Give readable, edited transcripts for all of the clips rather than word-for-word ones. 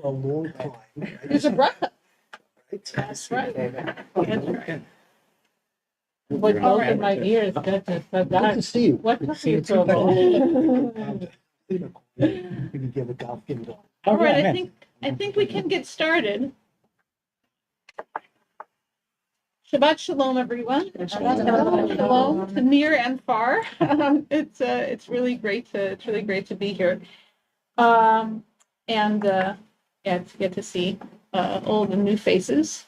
a long time. There's a bracha. Right? That's right. That's right. What goes in my ears, goodness, Good to see you. What Good to took see you you so too. long? Maybe give a golf game going. All right, I think we can get started. Shabbat shalom, everyone. Shalom to near and far. It's really great to be here, and yeah, to get to see old and new faces.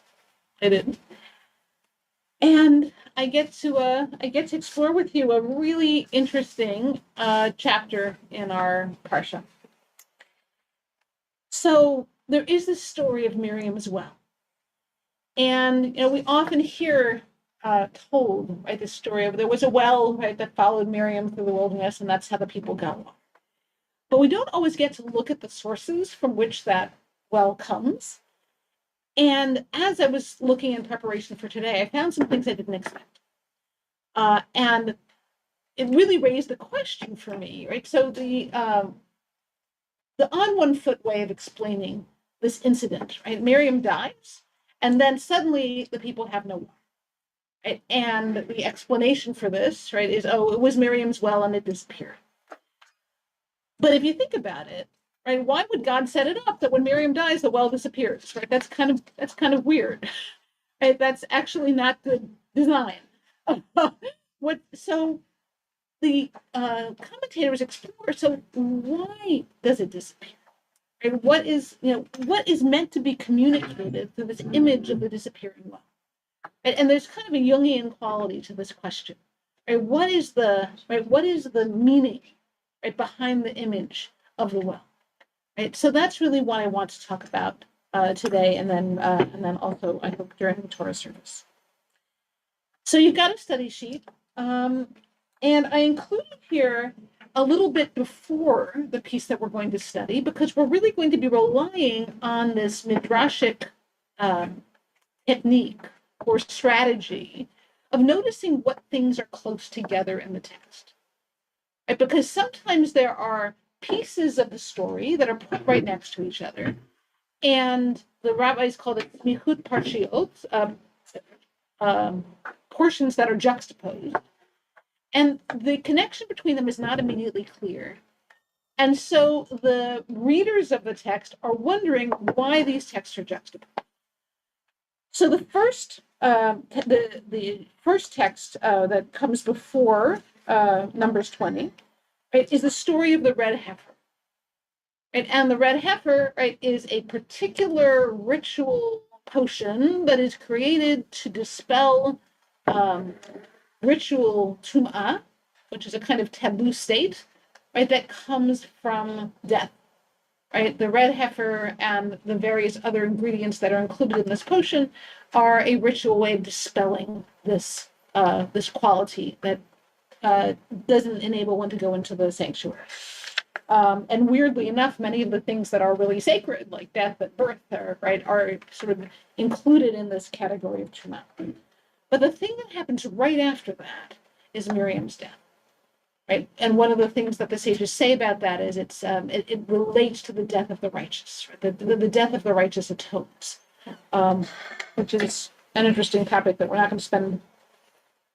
And I get to explore with you a really interesting chapter in our parsha. So there is this story of Miriam as well. And we often hear told, right, this story of there was a well, right, that followed Miriam through the wilderness, and that's how the people got along. But we don't always get to look at the sources from which that well comes. And as I was looking in preparation for today, I found some things I didn't expect. And it really raised the question for me, right? So the on one foot way of explaining this incident, right? Miriam dies, and then suddenly the people have no water. Right? And the explanation for this, right, is, oh, it was Miriam's well and it disappeared. But if you think about it, right, why would God set it up that when Miriam dies, the well disappears, right? That's kind of weird. Right? That's actually not good design. So the commentators explore, so why does it disappear? Right? What is meant to be communicated through this image of the disappearing well? And there's kind of a Jungian quality to this question. Right? What is the meaning, right, behind the image of the well? Right? So that's really what I want to talk about today, and then also I hope during the Torah service. So you've got a study sheet, and I included here a little bit before the piece that we're going to study, because we're really going to be relying on this midrashic technique or strategy of noticing what things are close together in the text. Right? Because sometimes there are pieces of the story that are put right next to each other, and the rabbis called it smichut parshiot, portions that are juxtaposed, and the connection between them is not immediately clear. And so the readers of the text are wondering why these texts are juxtaposed. So the first text that comes before Numbers 20, right, is the story of the red heifer. Right? And the red heifer, right, is a particular ritual potion that is created to dispel ritual tum'ah, which is a kind of taboo state, right, that comes from death. Right, the red heifer and the various other ingredients that are included in this potion are a ritual way of dispelling this quality that doesn't enable one to go into the sanctuary. And weirdly enough, many of the things that are really sacred, like death and birth, are sort of included in this category of tumah. But the thing that happens right after that is Miriam's death. Right? And one of the things that the sages say about that is it relates to the death of the righteous. Right? The death of the righteous atones, which is an interesting topic that we're not going to spend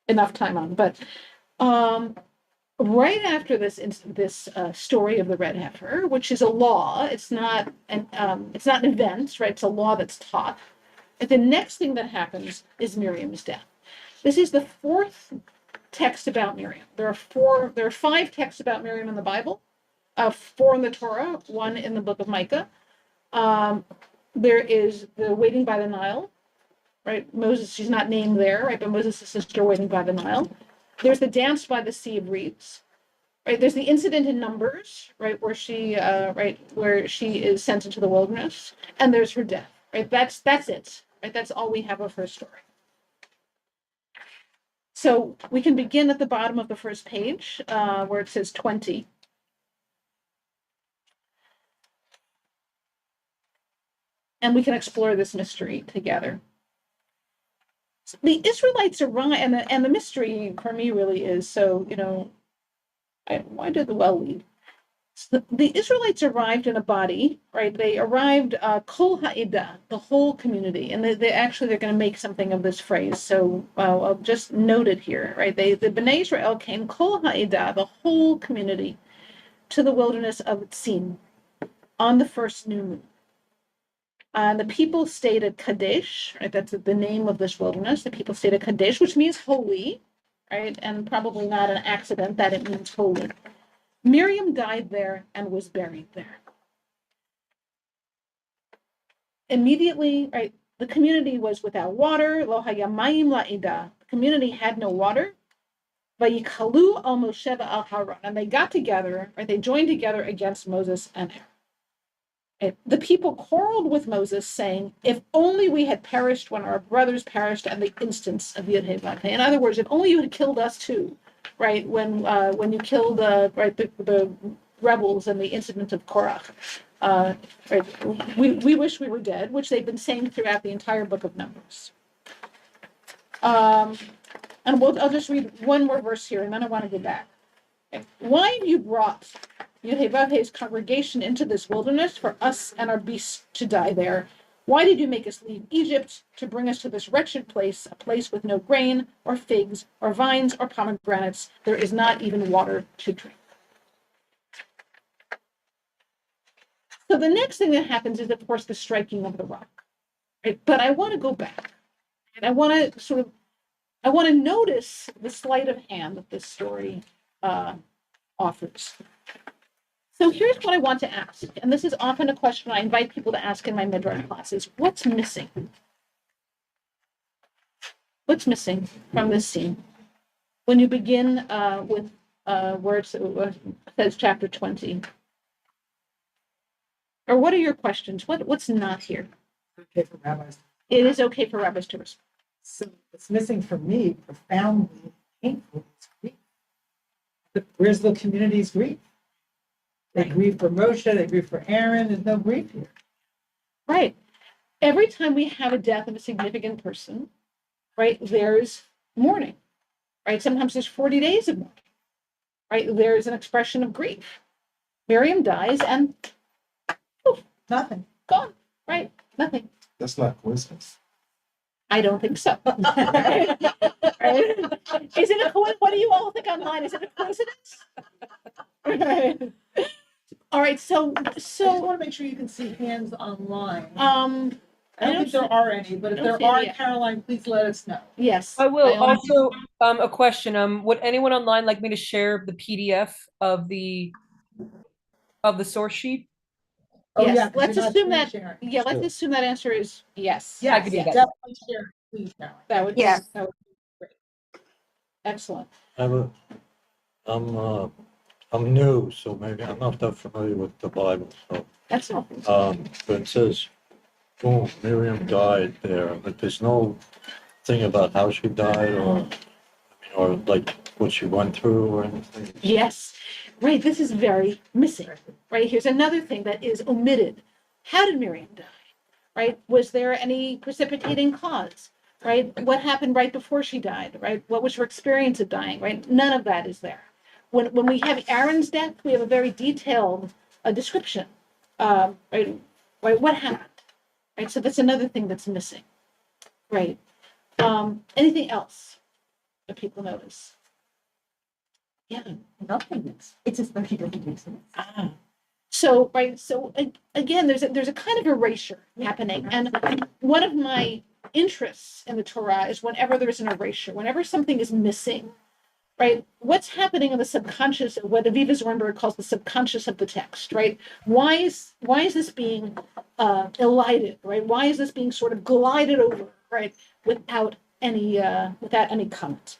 enough time on. But right after this story of the red heifer, which is a law, it's not an event, right? It's a law that's taught. And the next thing that happens is Miriam's death. This is the fourth text about Miriam. There are 5 texts about Miriam in the Bible, 4 in the Torah, 1 in the book of Micah. There is the waiting by the Nile, right? Moses, she's not named there, right? But Moses' sister waiting by the Nile. There's the dance by the Sea of Reeds, right? There's the incident in Numbers, right, where she is sent into the wilderness, and there's her death, right? That's it, right? That's all we have of her story. So we can begin at the bottom of the first page, where it says 20. And we can explore this mystery together. So the Israelites arrive, and the mystery for me really is, so, why did the well lead? So the Israelites arrived in a body, right? They arrived kol ha'ida, the whole community, and they're going to make something of this phrase. So I'll just note it here, right? The Bnei Israel came kol ha'ida, the whole community, to the wilderness of Tzin on the first new moon. The people stayed at Kadesh, right? That's the name of this wilderness. The people stayed at Kadesh, which means holy, right? And probably not an accident that it means holy. Miriam died there and was buried there. Immediately, right, the community was without water. Lo hayamayim la'ida. The community had no water. Vayikalu al Moshe al Haron. And they got together, right? They joined together against Moses and Aaron. Right? The people quarreled with Moses, saying, "If only we had perished when our brothers perished at the instance of Yud-Heh-Vav-Heh." In other words, if only you had killed us too, right? When you killed the rebels and the incident of Korach. Right? We wish we were dead, which they've been saying throughout the entire book of Numbers. And I'll just read one more verse here, and then I want to go back. Okay. Why have you brought Yud-Heh-Vav-Heh's congregation into this wilderness for us and our beasts to die there? Why did you make us leave Egypt to bring us to this wretched place, a place with no grain or figs or vines or pomegranates? There is not even water to drink. So the next thing that happens is, of course, the striking of the rock. Right? But I want to go back, and I want to notice the sleight of hand that this story offers. So here's what I want to ask, and this is often a question I invite people to ask in my Midrash classes: what's missing? What's missing from this scene? When you begin with where it says chapter 20. Or what are your questions? What's not here? Okay for rabbis. It is okay for rabbis to respond. So what's missing for me, profoundly painful, is grief. Where's the community's grief? They Right. grieve for Moshe, they grieve for Aaron, there's no grief here. Right. Every time we have a death of a significant person, right, there's mourning. Right. Sometimes there's 40 days of mourning. Right. There's an expression of grief. Miriam dies and poof, Nothing. gone. Right. Nothing. That's not coincidence. I don't think so. Right? Is it a coincidence? What do you all think online? Is it a coincidence? Right. All right. So I just want to make sure you can see hands online. I don't think there are any, but if I there don't see are, any yet. Caroline, please let us know. yes. I will. only- Also, a question. Would anyone online like me to share the PDF of the source sheet? Oh, Yes, yeah, 'cause let's you're not assume that. screen sharing. Yeah, let's Sure. assume that answer is yes. Yes, could do that. definitely share, please, Caroline. That would Yes. that would be great. Excellent. I'm new, so maybe I'm not that familiar with the Bible. So, Excellent. but it says, boom, Miriam died there, but there's no thing about how she died or like what she went through or anything. Yes. Right. This is very missing. Right. Here's another thing that is omitted. How did Miriam die? Right. Was there any precipitating cause? Right. What happened right before she died? Right. What was her experience of dying? Right. None of that is there. When we have Aaron's death, we have a very detailed description. Right. What happened? Right. So that's another thing that's missing. Right. Anything else that people notice? Yeah. Nothing. It's just that he doesn't do sense. So again, there's a kind of erasure happening, and one of my interests in the Torah is whenever there's an erasure, whenever something is missing, right? What's happening in the subconscious, what Aviva Zornberg calls the subconscious of the text, right? Why is this being elided, right? Why is this being sort of glided over, right, without any comment?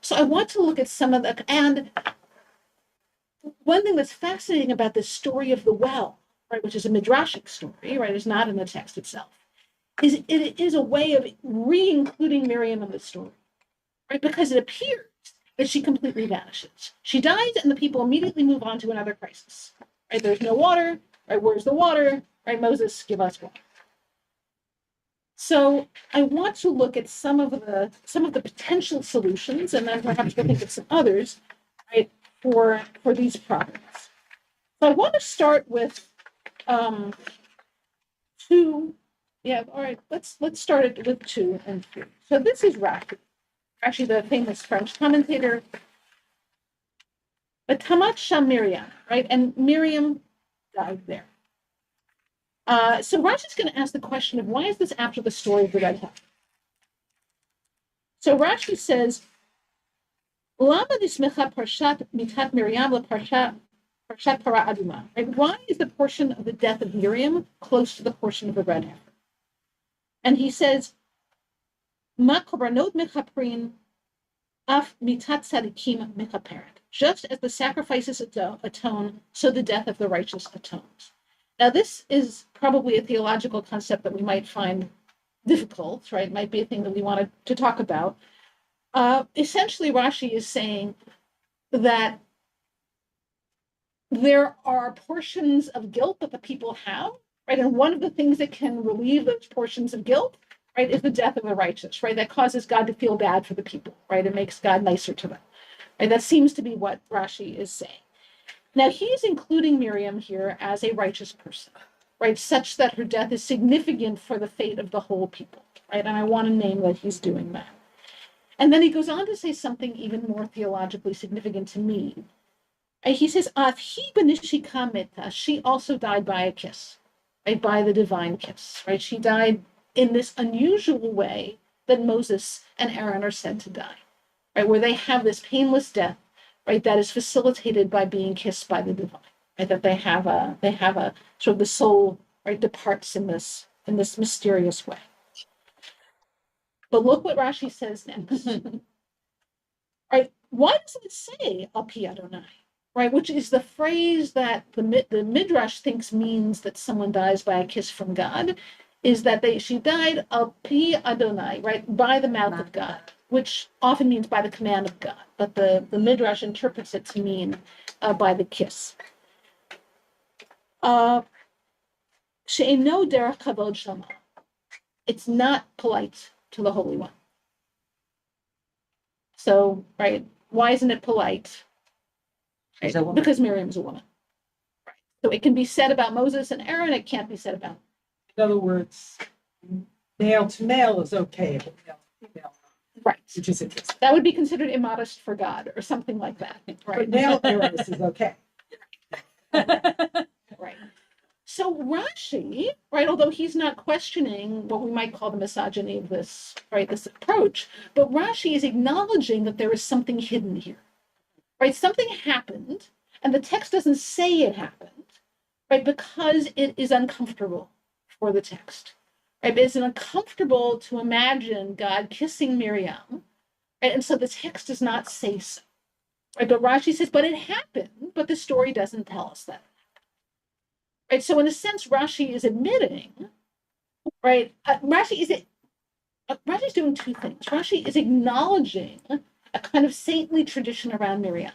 So I want to look at some of the, and one thing that's fascinating about this story of the well, right, which is a midrashic story, right, is not in the text itself, is it is a way of re-including Miriam in the story, right, because it appears that she completely vanishes. She dies, and the people immediately move on to another crisis, right? There's no water, right? Where's the water, right? Moses, give us water. So I want to look at some of the potential solutions, and then perhaps we'll think of some others, right, for these problems. So I want to start with two. Yeah, all right. Let's start it with 2 and 3. So this is Rashi, actually the famous French commentator. But Tamat Sham Miriam, right? And Miriam died there. So Rashi's going to ask the question of why is this after the story of the red heifer? So Rashi says, Lama nismecha parshat mitat Miriam parshat para aduma. Right? Why is the portion of the death of Miriam close to the portion of the red heifer? And he says, Ma korbanot mechaprin af mitat tzadikim mechaperet. Just as the sacrifices atone, so the death of the righteous atones. Now, this is probably a theological concept that we might find difficult, right? It might be a thing that we wanted to talk about. Essentially, Rashi is saying that there are portions of guilt that the people have, right? And one of the things that can relieve those portions of guilt, right, is the death of the righteous, right? That causes God to feel bad for the people, right? It makes God nicer to them. Right? That seems to be what Rashi is saying. Now, he's including Miriam here as a righteous person, right? Such that her death is significant for the fate of the whole people, right? And I want to name that he's doing that. And then he goes on to say something even more theologically significant to me. He says, she also died by a kiss, right? By the divine kiss, right? She died in this unusual way that Moses and Aaron are said to die, right? Where they have this painless death, right? That is facilitated by being kissed by the divine, right? That they have a sort of the soul, right? Departs in this mysterious way. But look what Rashi says next. Right? Why doesn't it say Al Pi Adonai? Right, which is the phrase that the Midrash thinks means that someone dies by a kiss from God, is that she died Al Pi Adonai, right, by the mouth of God, which often means by the command of God, but the Midrash interprets it to mean by the kiss. She'eno derech kavod shama. It's not polite to the Holy One. So, right, why isn't it polite? Right? Because Miriam's a woman. Right. So it can be said about Moses and Aaron, it can't be said about. In other words, male to male is okay, but male to female, Right. which is interesting. That would be considered immodest for God or something like that. Right. But male eros is okay. Right. So Rashi, right, although he's not questioning what we might call the misogyny of this, right, this approach, but Rashi is acknowledging that there is something hidden here. Right, something happened, and the text doesn't say it happened, right, because it is uncomfortable for the text. Right, it's uncomfortable to imagine God kissing Miriam, right, and so the text does not say so. Right, but Rashi says, but it happened, but the story doesn't tell us that. Right, so in a sense, Rashi is admitting, right, Rashi's doing 2 things. Rashi is acknowledging a kind of saintly tradition around Miriam.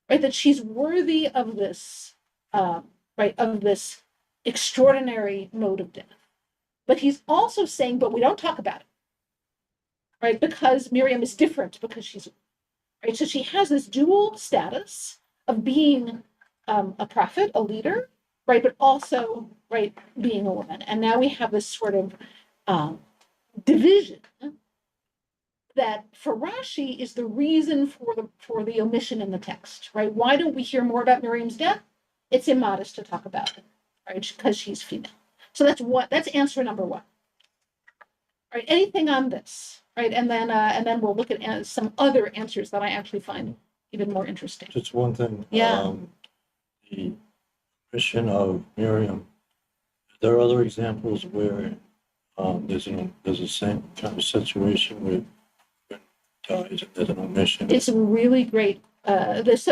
Right, that she's worthy of this, right, of this extraordinary mode of death. But he's also saying, but we don't talk about it, right, because Miriam is different because she's, right, so she has this dual status of being a prophet, a leader, right, but also, right, being a woman. And now we have this sort of division that for Rashi is the reason for the omission in the text, right? Why don't we hear more about Miriam's death? It's immodest to talk about it, right? Because she's female. So that's answer number 1. Right? Anything on this, right? And then we'll look at some other answers that I actually find even more interesting. Just one thing. Yeah. The mission of Miriam. There are other examples where there's the same kind of situation where there's an omission. It's really great. I'll just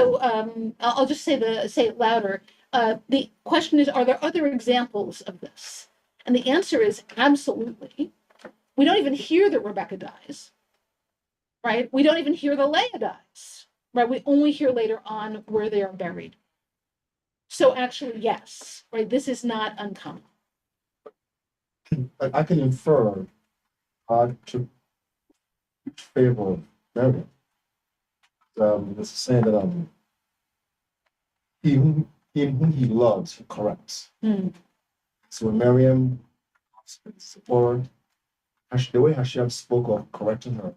say it louder. The question is, are there other examples of this? And the answer is absolutely. We don't even hear that Rebecca dies, right? We don't even hear that Leah dies, right? We only hear later on where they are buried. So actually, yes, right? This is not uncommon. I can infer to favor of Mary. It's saying that he who him whom he loves, he corrects. Mm. So when Miriam Zipporah, the way Hashem spoke of correcting her,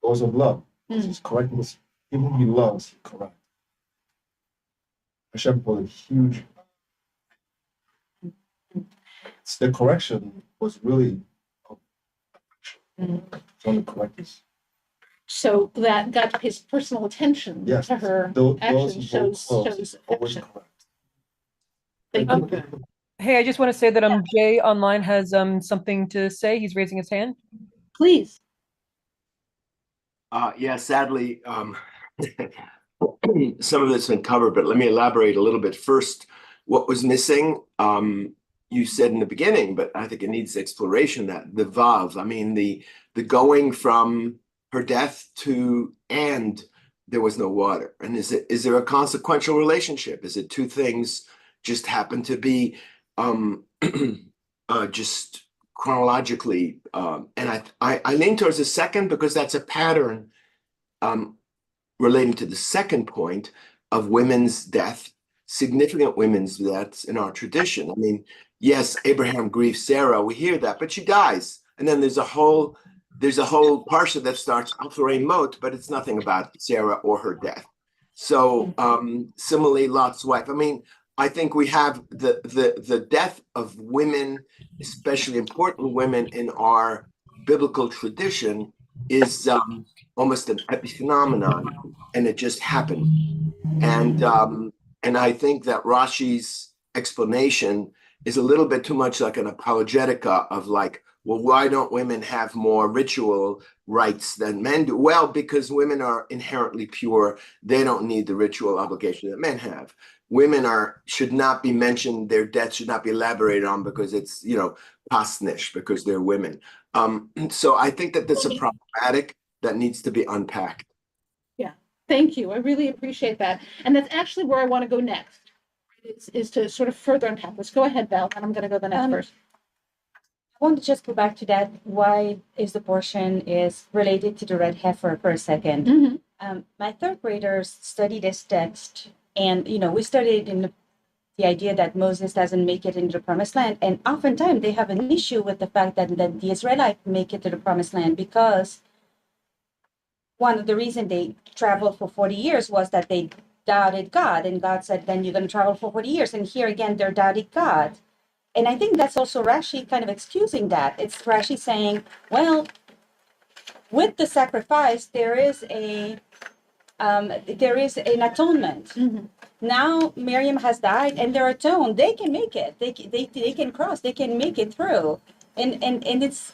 was of love. He's correcting him whom he loves, he corrects. Hashem put a huge. The correction was really on the correctness. So that got his personal attention Yes, to her those action who shows hold close, always affection. correct. Thank you. Hey, I just want to say that Jay online has something to say. He's raising his hand. Please. Yeah, sadly, some of it's been covered, but let me elaborate a little bit. First, what was missing? You said in the beginning, but I think it needs exploration, that the Vav, I mean, the going from her death to and there was no water. And is there a consequential relationship? Is it two things just happen to be just chronologically? And I lean towards the second because that's a pattern relating to the second point of women's death, significant women's deaths in our tradition. I mean, yes, Abraham grieves Sarah, we hear that, but she dies. And then there's a whole parsha that starts Alfarei Mot, but it's nothing about Sarah or her death. So similarly, Lot's wife. I mean, I think we have the death of women, especially important women in our biblical tradition, is almost an epiphenomenon, and it just happened. And I think that Rashi's explanation is a little bit too much like an apologetica of like, well, why don't women have more ritual rights than men do? Well, because women are inherently pure. They don't need the ritual obligation that men have. Women should not be mentioned. Their death should not be elaborated on because it's, pasnish, because they're women. So I think that this is problematic that needs to be unpacked. Yeah, thank you. I really appreciate that. And that's actually where I want to go next, is to sort of further unpack this. Go ahead, Val, and I'm going to go the next first. I want to just go back to that. Why is the portion is related to the red heifer for a second? Mm-hmm. My third graders study this text, and we studied in the idea that Moses doesn't make it into the promised land, and oftentimes they have an issue with the fact that the Israelites make it to the promised land because one of the reasons they traveled for 40 years was that they doubted God, and God said, then you're going to travel for 40 years, and here again they're doubting God. And I think that's also Rashi kind of excusing that. It's Rashi saying, well, with the sacrifice, there is an atonement. Mm-hmm. Now Miriam has died, and they're atoned. They can make it. They can cross. They can make it through. And it's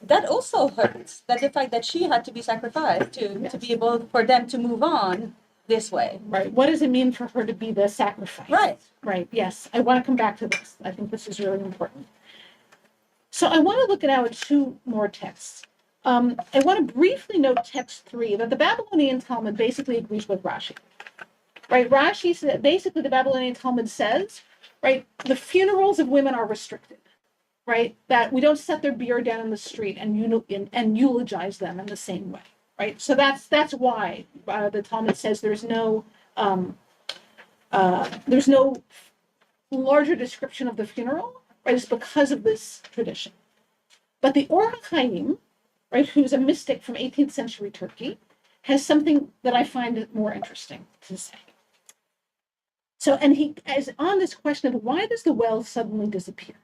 that also hurts. That the fact that she had to be sacrificed to be able for them to move on this way. Right. What does it mean for her to be the sacrifice? Right. Right. Yes. I want to come back to this. I think this is really important. So I want to look at now at two more texts. I want to briefly note text 3, that the Babylonian Talmud basically agrees with Rashi. Right. Rashi said, basically the Babylonian Talmud says, right, the funerals of women are restricted. Right. That we don't set their bier down in the street and eulogize them in the same way. Right. So that's why the Talmud says there's no larger description of the funeral, right? It's because of this tradition. But the Or HaChaim, right, who's a mystic from 18th century Turkey, has something that I find more interesting to say. So, and he is on this question of why does the well suddenly disappear?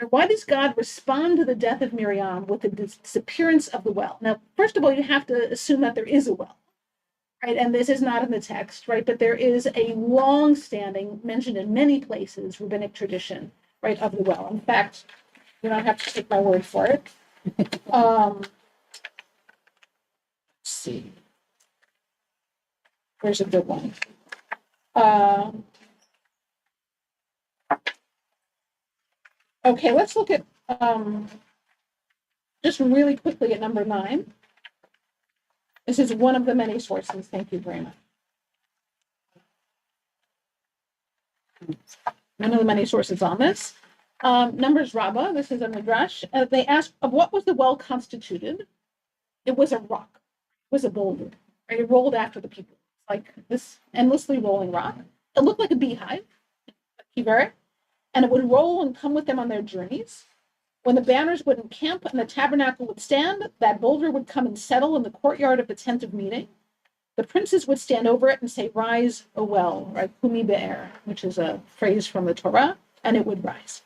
Or why does God respond to the death of Miriam with the disappearance of the well? Now, first of all, you have to assume that there is a well. Right, and this is not in the text, right? But there is a long-standing, mentioned in many places, rabbinic tradition, right, of the well. In fact, you don't have to take my word for it. Let's see. Here's a good one. Okay, let's look at just really quickly at number 9. This is one of the many sources. Thank you very much. One of the many sources on this. Numbers Rabbah, this is a Midrash. They ask, of what was the well constituted? It was a rock. It was a boulder. Right? It rolled after the people. like this endlessly rolling rock. It looked like a beehive, and it would roll and come with them on their journeys. When the banners would encamp and the tabernacle would stand, that boulder would come and settle in the courtyard of the tent of meeting. The princes would stand over it and say, "Rise, O well," right? Kumi be'er, which is a phrase from the Torah, and it would rise.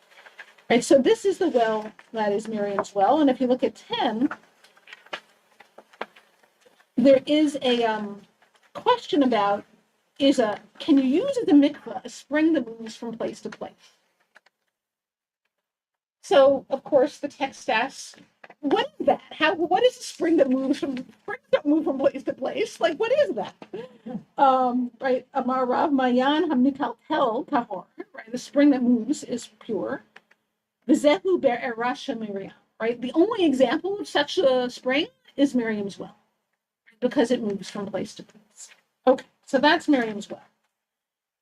Right, so this is the well that is Miriam's well. And if you look at 10, there is a question about, can you use as a mikvah a spring that moves from place to place? So, of course, the text asks, what is that? What is a spring that moves springs that move from place to place? Like, what is that? Right, Amar Rav Mayan Hamnikal Tel Tahor, right? The spring that moves is pure. V'zehu be'erasha Miriam, right? The only example of such a spring is Miriam's well, because it moves from place to place. Okay, so that's Miriam's well.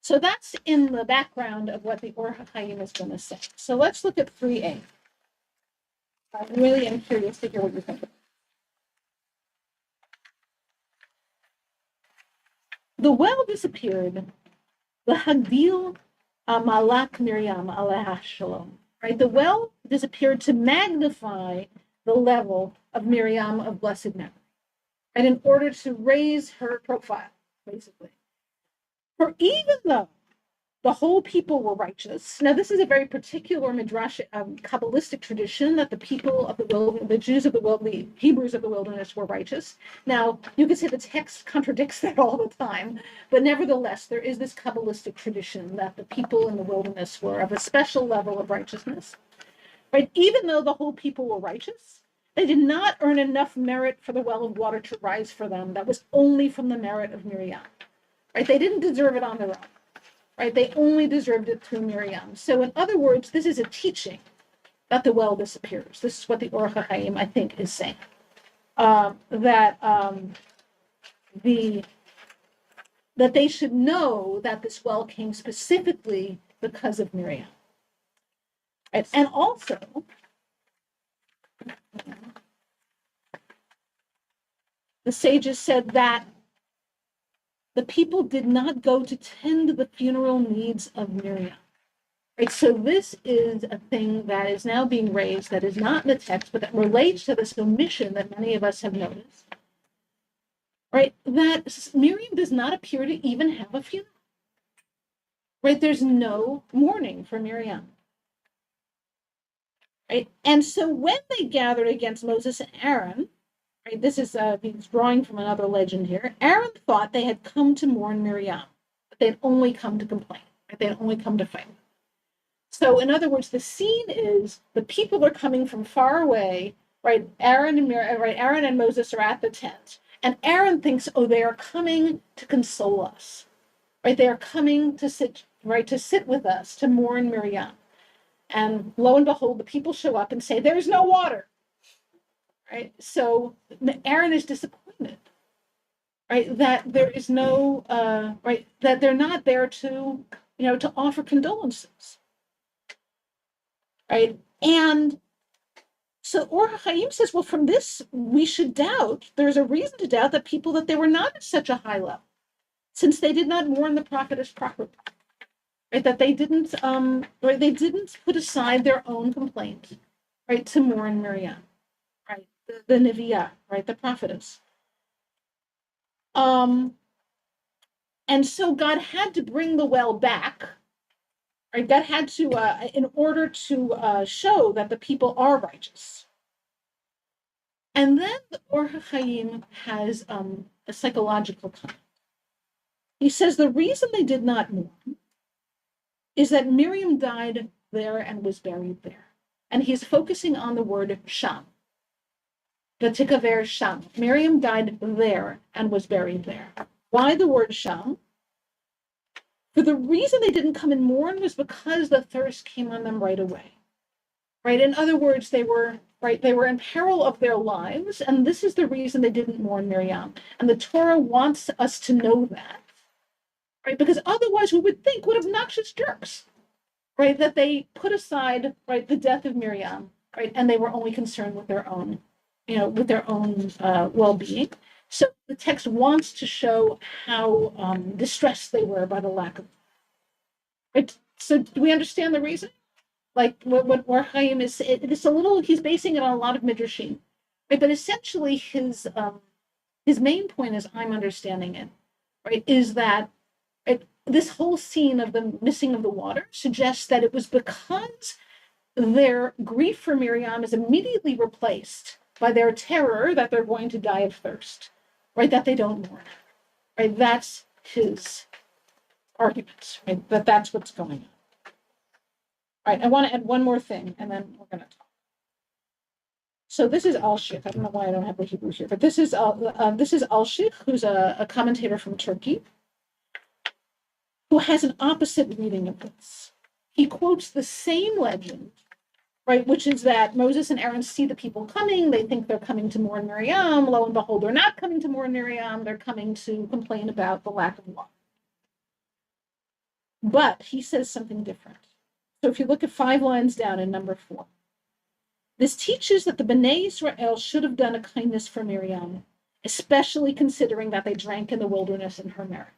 So that's in the background of what the Or HaChaim is going to say. So let's look at 3a. I really am curious to hear what you think. The well disappeared. The Hagdil Malak Miriam Aleh Shalom. Right, the well disappeared to magnify the level of Miriam of blessed memory, and in order to raise her profile, basically. For even though the whole people were righteous, now this is a very particular midrash, Kabbalistic tradition that the people of the wilderness, the Jews of the wilderness, the Hebrews of the wilderness were righteous. Now, you could say the text contradicts that all the time, but nevertheless, there is this Kabbalistic tradition that the people in the wilderness were of a special level of righteousness. Right? Even though the whole people were righteous, they did not earn enough merit for the well of water to rise for them. That was only from the merit of Miriam. Right? They didn't deserve it on their own. Right? They only deserved it through Miriam. So in other words, this is a teaching that the well disappears. This is what the Or HaChaim, I think, is saying. That they should know that this well came specifically because of Miriam. Right? And also, the sages said that the people did not go to tend the funeral needs of Miriam. Right? So this is a thing that is now being raised that is not in the text, but that relates to this omission that many of us have noticed. Right? That Miriam does not appear to even have a funeral. Right? There's no mourning for Miriam. Right? And so when they gathered against Moses and Aaron, right, this is he's drawing from another legend here. Aaron thought they had come to mourn Miriam, but they had only come to complain. Right? They had only come to fight. So in other words, the scene is the people are coming from far away. Right? Aaron and Moses are at the tent, and Aaron thinks, oh, they are coming to console us. Right? They are coming to sit with us to mourn Miriam. And lo and behold, the people show up and say, "There's no water." Right? So Aaron is disappointed, right? That there is no, right? That they're not there to, to offer condolences, right? And so Or HaChaim says, well, from this we should doubt. There's a reason to doubt that they were not at such a high level, since they did not mourn the prophetess properly, right? That they didn't, they didn't put aside their own complaint, right, to mourn Miriam. The Neviah, right, the prophetess. And so God had to bring the well back, right? God had to, in order to show that the people are righteous. And then the Or HaChaim has a psychological comment. He says the reason they did not mourn is that Miriam died there and was buried there. And he's focusing on the word Sham. Vatikaver Sham. Miriam died there and was buried there. Why the word Sham? For the reason they didn't come and mourn was because the thirst came on them right away. Right? In other words, they were in peril of their lives, and this is the reason they didn't mourn Miriam. And the Torah wants us to know that. Right? Because otherwise we would think, what obnoxious jerks. Right? That they put aside, right, the death of Miriam, right, and they were only concerned with their own, with their own well-being. So the text wants to show how distressed they were by the lack of. Right? So do we understand the reason? Like what Chaim is, it's a little. He's basing it on a lot of midrashim, right? But essentially, his main point, as I'm understanding it, right, is that this whole scene of the missing of the water suggests that it was because their grief for Miriam is immediately replaced by their terror that they're going to die of thirst, right? That they don't mourn, right? That's his argument, right? That's what's going on. All right, I want to add one more thing, and then we're going to talk. So this is Al-Sheikh. I don't know why I don't have the Hebrew here, but this is Al-Sheikh, who's a commentator from Turkey, who has an opposite reading of this. He quotes the same legend, right, which is that Moses and Aaron see the people coming. They think they're coming to mourn Miriam. Lo and behold, they're not coming to mourn Miriam. They're coming to complain about the lack of water. But he says something different. So if you look at 5 lines down in number 4, this teaches that the Bnei Israel should have done a kindness for Miriam, especially considering that they drank in the wilderness in her merit.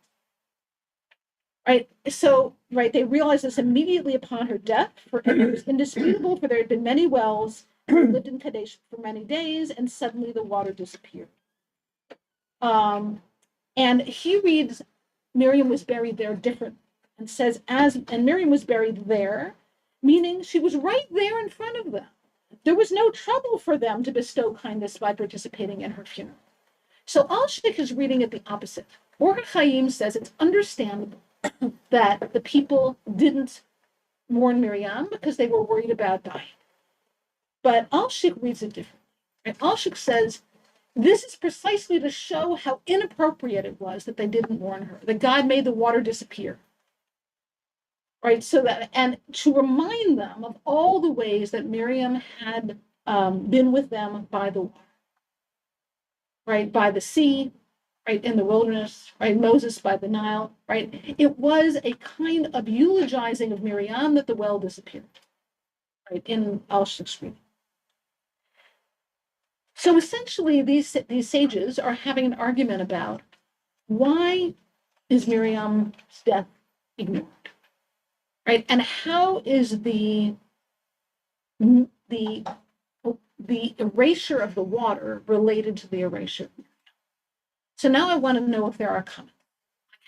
Right, so they realized this immediately upon her death, for it was indisputable, for there had been many wells, and lived in Kadesh for many days, and suddenly the water disappeared. And he reads, Miriam was buried there differently, and says, and Miriam was buried there, meaning she was right there in front of them. There was no trouble for them to bestow kindness by participating in her funeral. So Al-Sheikh is reading it the opposite. Or Chaim says it's understandable that the people didn't mourn Miriam because they were worried about dying. But Al-Sheikh reads it differently. And Al-Sheikh says, this is precisely to show how inappropriate it was that they didn't mourn her, that God made the water disappear. Right, so that, and to remind them of all the ways that Miriam had been with them by the water, right, by the sea, right, in the wilderness, right, Moses by the Nile, right. It was a kind of eulogizing of Miriam that the well disappeared, right, in Al-Sheikh's reading. So essentially, these sages are having an argument about why is Miriam's death ignored? Right, and how is the erasure of the water related to the erasure? So now I want to know if there are comments.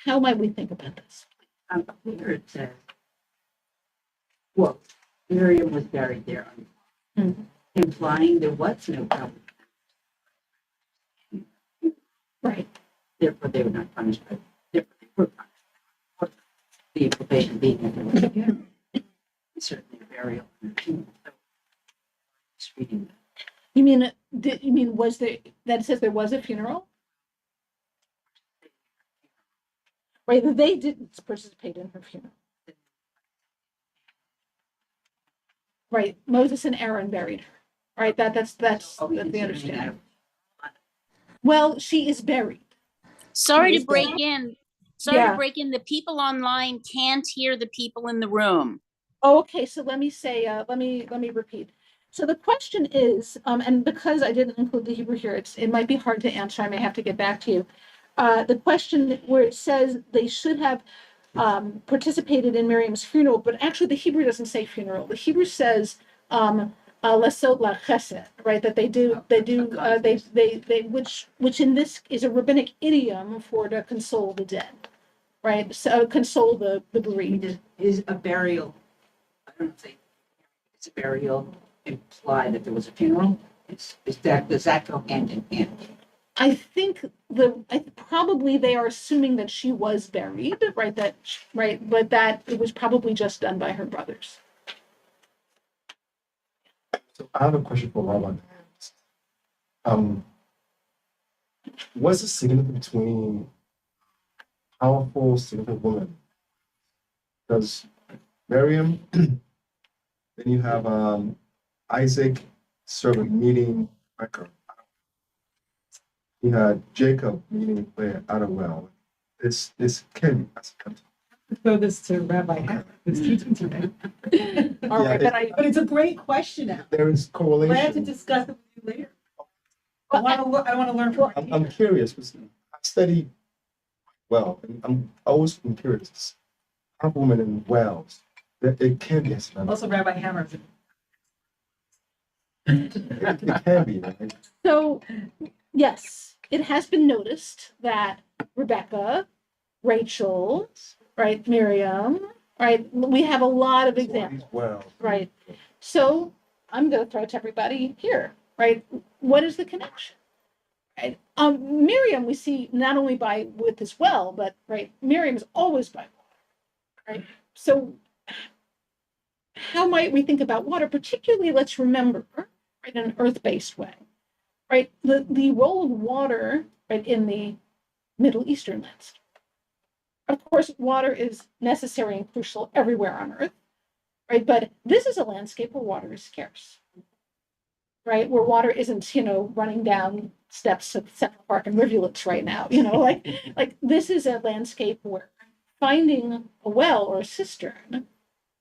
How might we think about this? Here it says, well, Miriam was buried there, implying there was no problem. Right. Therefore, they were not punished. Therefore, they were punished. The implication being certainly a burial. So, just reading that. You mean was there that it says there was a funeral? Right, that they didn't participate in her funeral. Right, Moses and Aaron buried her. Right, that's the understanding. Well, she is buried. Sorry to break in. Yeah. To break in. The people online can't hear the people in the room. Oh, okay, so let me say, let me repeat. So the question is, and because I didn't include the Hebrew here, it might be hard to answer. I may have to get back to you. The question where it says they should have participated in Miriam's funeral, but actually the Hebrew doesn't say funeral. The Hebrew says lesot la chesed, right? That which in this is a rabbinic idiom for to console the dead, right? So console the bereaved. Is a burial, I don't know if it's a burial imply that there was a funeral? Does that go hand in hand? I think probably they are assuming that she was buried, right? But that it was probably just done by her brothers. So I have a question for Rabbi. What's the significance between powerful, significant women? Because Miriam, then you have Isaac servant meeting Rebecca. You had Jacob meeting at a well. This can be accidental. Throw this to Rabbi Hannah, who's teaching today. All right, But it's a great question. Now. There is correlation. I have to discuss it with you later. I want to learn from our I'm teacher. curious because I study well, and I'm always been curious. Have women in wells. It can be Islamic. Also, Rabbi Hammer. It can be, right? So, yes, it has been noticed that Rebecca, Rachel, right, Miriam, right, we have a lot of examples, Well, right? So I'm going to throw it to everybody here, right? What is the connection? Right? Miriam, we see not only by with as well, but right, Miriam is always by water, right? So how might we think about water? Particularly, let's remember, right, in an earth-based way, right? The role of water, right, in the Middle Eastern landscape. Of course, water is necessary and crucial everywhere on Earth, right? But this is a landscape where water is scarce, right? Where water isn't, running down steps of Central Park and rivulets right now, like this is a landscape where finding a well or a cistern,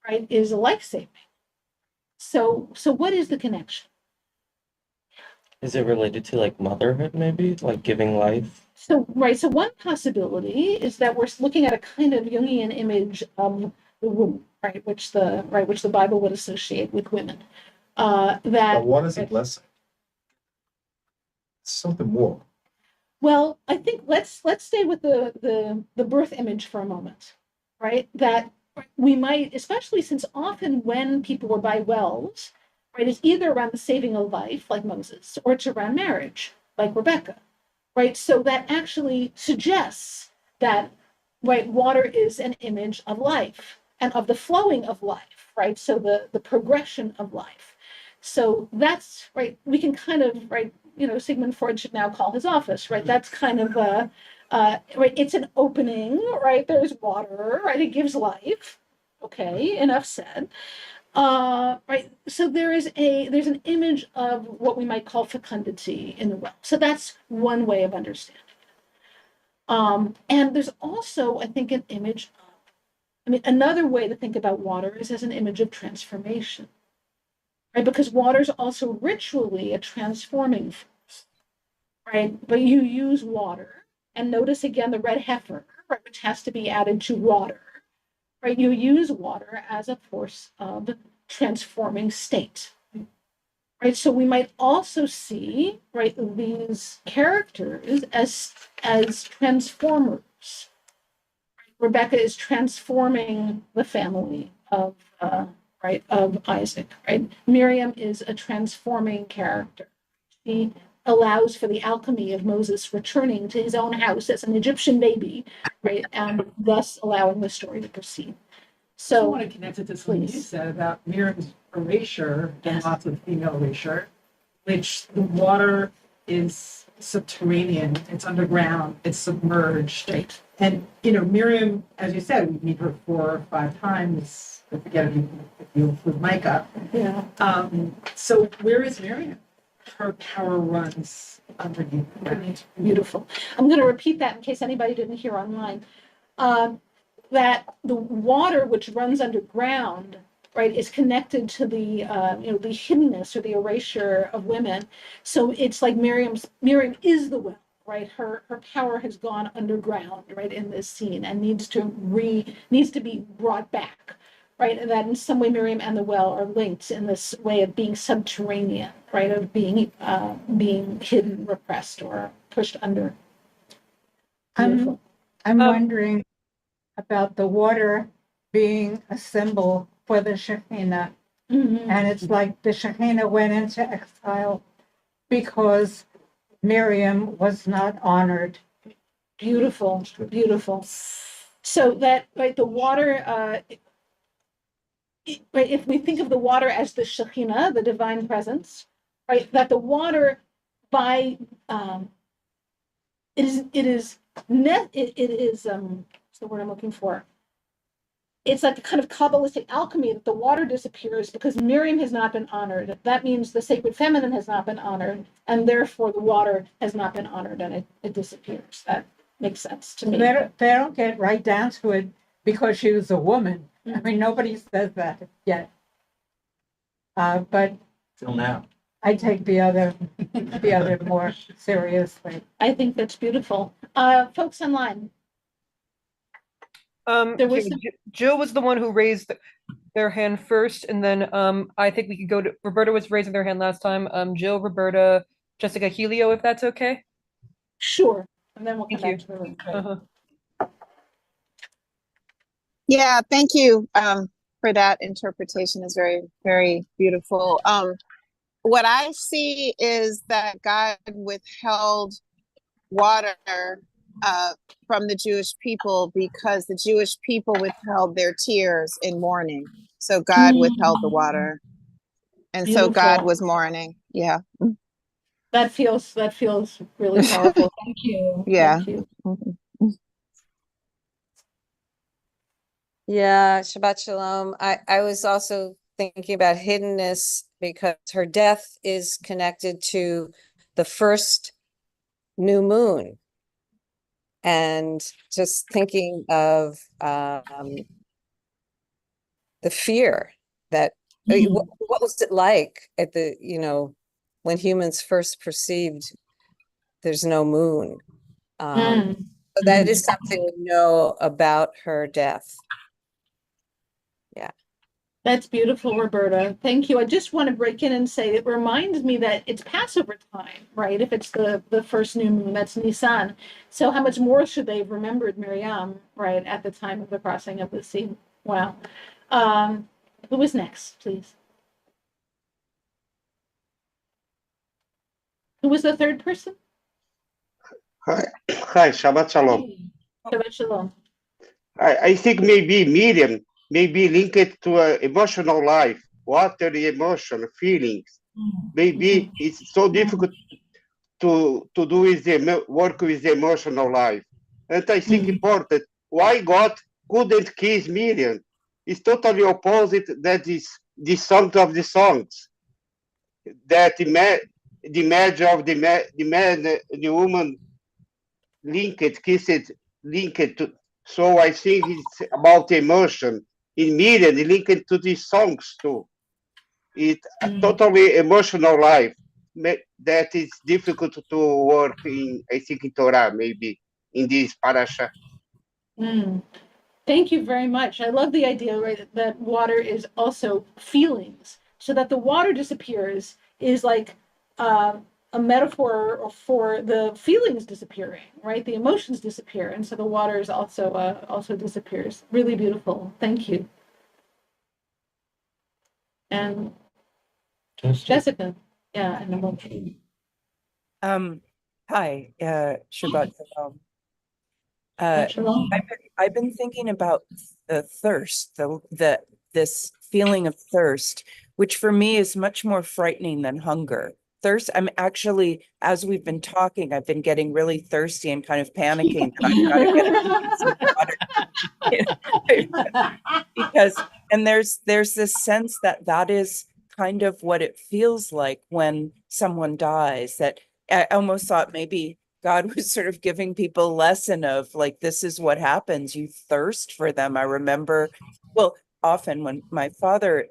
right, is life-saving. So what is the connection? Is it related to like motherhood, maybe? Like giving life? So one possibility is that we're looking at a kind of Jungian image of the womb, right, which the Bible would associate with women. but what is a blessing? It's something more. Well, I think let's stay with the birth image for a moment, right? That we might, especially since often when people were by wells, right, it's either around the saving of life, like Moses, or it's around marriage, like Rebecca, right? So that actually suggests that, right, water is an image of life and of the flowing of life, right? So the progression of life. So that's right. We can kind of, right, Sigmund Freud should now call his office, right? That's kind of right. It's an opening, right? There's water, right? It gives life. Okay, enough said. Right. So there's an image of what we might call fecundity in the well. So that's one way of understanding it. And there's also, I think, an image of, another way to think about water is as an image of transformation. Right, because water is also ritually a transforming force, right? But you use water, and notice again the red heifer, right, which has to be added to water, right? You use water as a force of transforming state, right? So we might also see, right, these characters as transformers. Rebecca is transforming the family of of Isaac, right? Miriam is a transforming character. She allows for the alchemy of Moses returning to his own house as an Egyptian baby, right? And thus allowing the story to proceed. So I want to connect it to something you said about Miriam's erasure and Yes. lots of female erasure, which the water is subterranean, it's underground, it's submerged. Right. And, Miriam, as you said, we meet her 4 or 5 times. I forget if you include Micah. Yeah. So where is Miriam? Her power runs underneath. Right. Beautiful. I'm going to repeat that in case anybody didn't hear online. That the water which runs underground, right, is connected to the the hiddenness or the erasure of women. So it's like Miriam is the well, right? Her power has gone underground, right, in this scene and needs to be brought back, right? And that in some way Miriam and the well are linked in this way of being subterranean, right, of being hidden, repressed, or pushed under. Beautiful. I'm wondering about the water being a symbol for the Shekhinah. Mhm. And it's like the Shekhinah went into exile because Miriam was not honored. Beautiful, beautiful. So that, right, the water, right, if we think of the water as the Shekhinah, the divine presence, right, that the water by it is what's the word I'm looking for? It's like a kind of Kabbalistic alchemy that the water disappears because Miriam has not been honored. That means the sacred feminine has not been honored, and therefore the water has not been honored, and it disappears. That makes sense to me. They don't get right down to it because she was a woman. I mean, nobody says that yet. But Till now. I take the other more seriously. I think that's beautiful. Folks online, there was Here, Jill was the one who raised their hand first, and then I think we could go to Roberta was raising their hand last time. Jill, Roberta, Jessica, Helio, if that's okay. sure, and then we'll come Thank back to the room. Yeah, thank you for that interpretation. Is very, very beautiful. What I see is that God withheld water from the Jewish people because the Jewish people withheld their tears in mourning. So God withheld the water. And so God Beautiful. was mourning. Yeah. That feels really powerful. Thank you. Yeah. Thank you. Yeah, Shabbat Shalom. I was also thinking about hiddenness because her death is connected to the first new moon. And just thinking of the fear that, I mean, what was it like at the, when humans first perceived there's no moon? So that is something we know about her death. Yeah. That's beautiful, Roberta. Thank you. I just want to break in and say it reminds me that it's Passover time, right? If it's the first new moon, that's Nisan. So how much more should they have remembered Miriam, right, at the time of the crossing of the sea? Wow. Who was next, please? Who was the third person? Hi, Shabbat Shalom. Shabbat Shalom. I think maybe Miriam may be linked to an emotional life, water emotion, feelings. Maybe it's so difficult to do with the work with the emotional life. And I think important, why God couldn't kiss Miriam? It's totally opposite that is the song of the songs. That the image of the man, the woman kissed, linked to. So I think it's about emotion. In Miriam, linked to these songs too. It's a totally emotional life that is difficult to work in, I think, in Torah, maybe, in this parasha. Thank you very much. I love the idea, right, that water is also feelings. So that the water disappears is like a metaphor for the feelings disappearing, right? The emotions disappear, and so the water is also disappears. Really beautiful. Thank you. And Jessica, yeah, and Hi, Shabbat Shalom. Shalom. I've been thinking about the thirst, this feeling of thirst, which for me is much more frightening than hunger. Thirst, I'm actually, as we've been talking, I've been getting really thirsty and kind of panicking that I've got to get some water. Because, and there's this sense that is kind of what it feels like when someone dies, that I almost thought maybe God was sort of giving people a lesson of like, this is what happens. You thirst for them. I remember, well, often when my father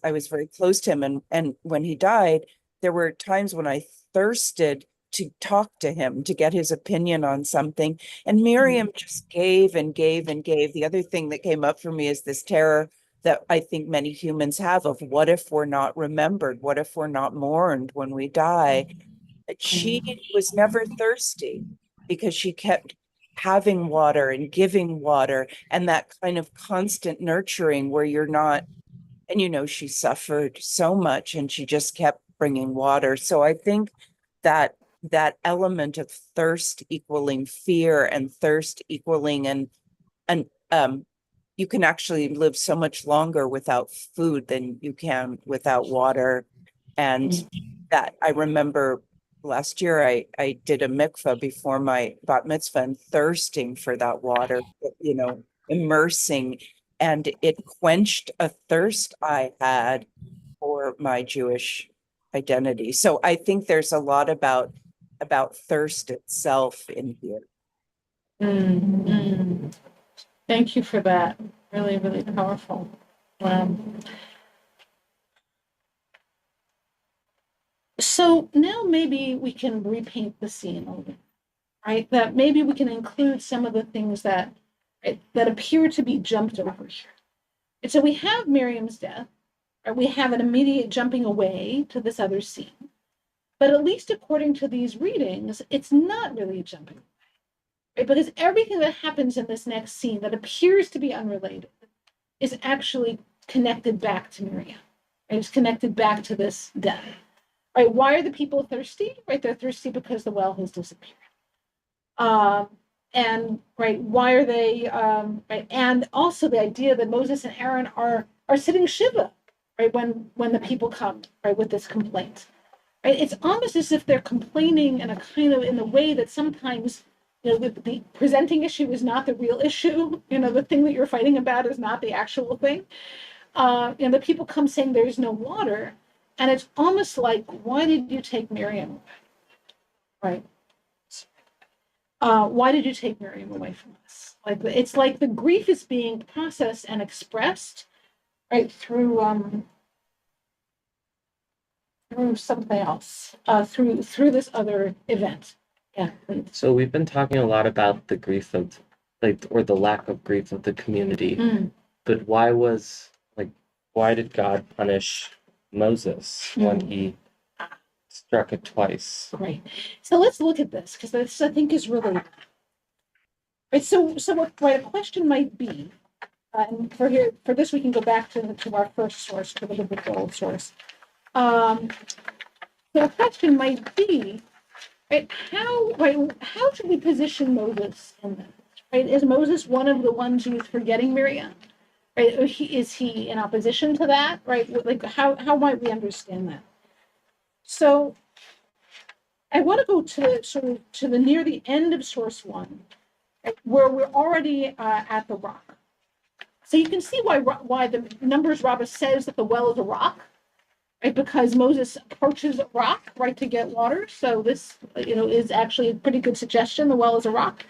I was very close to him, and when he died, there were times when I thirsted to talk to him, to get his opinion on something. And Miriam just gave and gave and gave. The other thing that came up for me is this terror that I think many humans have of what if we're not remembered? What if we're not mourned when we die? She was never thirsty because she kept having water and giving water, and that kind of constant nurturing where you're not, and she suffered so much and she just kept bringing water. So I think that element of thirst equaling fear and thirst equaling and you can actually live so much longer without food than you can without water. And that I remember last year I did a mikvah before my bat mitzvah and thirsting for that water, immersing, and it quenched a thirst I had for my Jewish identity. So I think there's a lot about thirst itself in here. Thank you for that. Really, really powerful. So now maybe we can repaint the scene a little bit, right? That maybe we can include some of the things that, right, that appear to be jumped over here. And so we have Miriam's death, right? We have an immediate jumping away to this other scene. But at least according to these readings, it's not really a jumping away, right? Because everything that happens in this next scene that appears to be unrelated is actually connected back to Miriam. Right? It's connected back to this death. Right? Why are the people thirsty? Right? They're thirsty because the well has disappeared. And right, why are they? Right, and also the idea that Moses and Aaron are sitting shiva, right, when the people come, right, with this complaint. Right? It's almost as if they're complaining in a kind of in the way that sometimes, you know, the presenting issue is not the real issue. You know, the thing that you're fighting about is not the actual thing. And the people come saying there's no water, and it's almost like, why did you take Miriam? Right? Why did you take Miriam away from us? Like it's like the grief is being processed and expressed, right, through something else, through this other event. Yeah. Please. So we've been talking a lot about the grief of, like, or the lack of grief of the community. But why did God punish Moses when he struck it twice? Right. So let's look at this, because this I think is really right. So what a question might be, and for this we can go back to our first source, to the biblical source. So a question might be, right, how should we position Moses in this? Right? Is Moses one of the ones who is forgetting Miriam? Right? Is he in opposition to that? Right? Like how might we understand that? So I want to go to the near the end of source 1, where we're already at the rock. So you can see why the Numbers Rabbah says that the well is a rock, right? Because Moses approaches a rock, right, to get water. So this, is actually a pretty good suggestion. The well is a rock.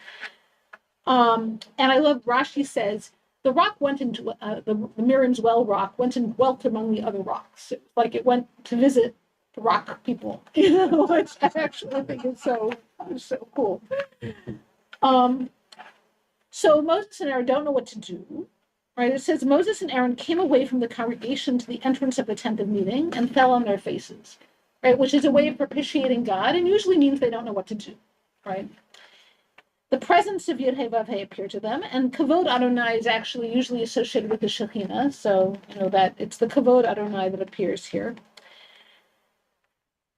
And I love Rashi says the rock went into the Miriam's well rock went and dwelt among the other rocks. Like it went to visit the rock people, which I actually think is so cool. So Moses and Aaron don't know what to do, right? It says Moses and Aaron came away from the congregation to the entrance of the tent of meeting and fell on their faces, right? Which is a way of propitiating God and usually means they don't know what to do, right? The presence of Yud-Heh-Vav-Heh appeared to them, and Kavod Adonai is actually usually associated with the Shekhinah, so that it's the Kavod Adonai that appears here.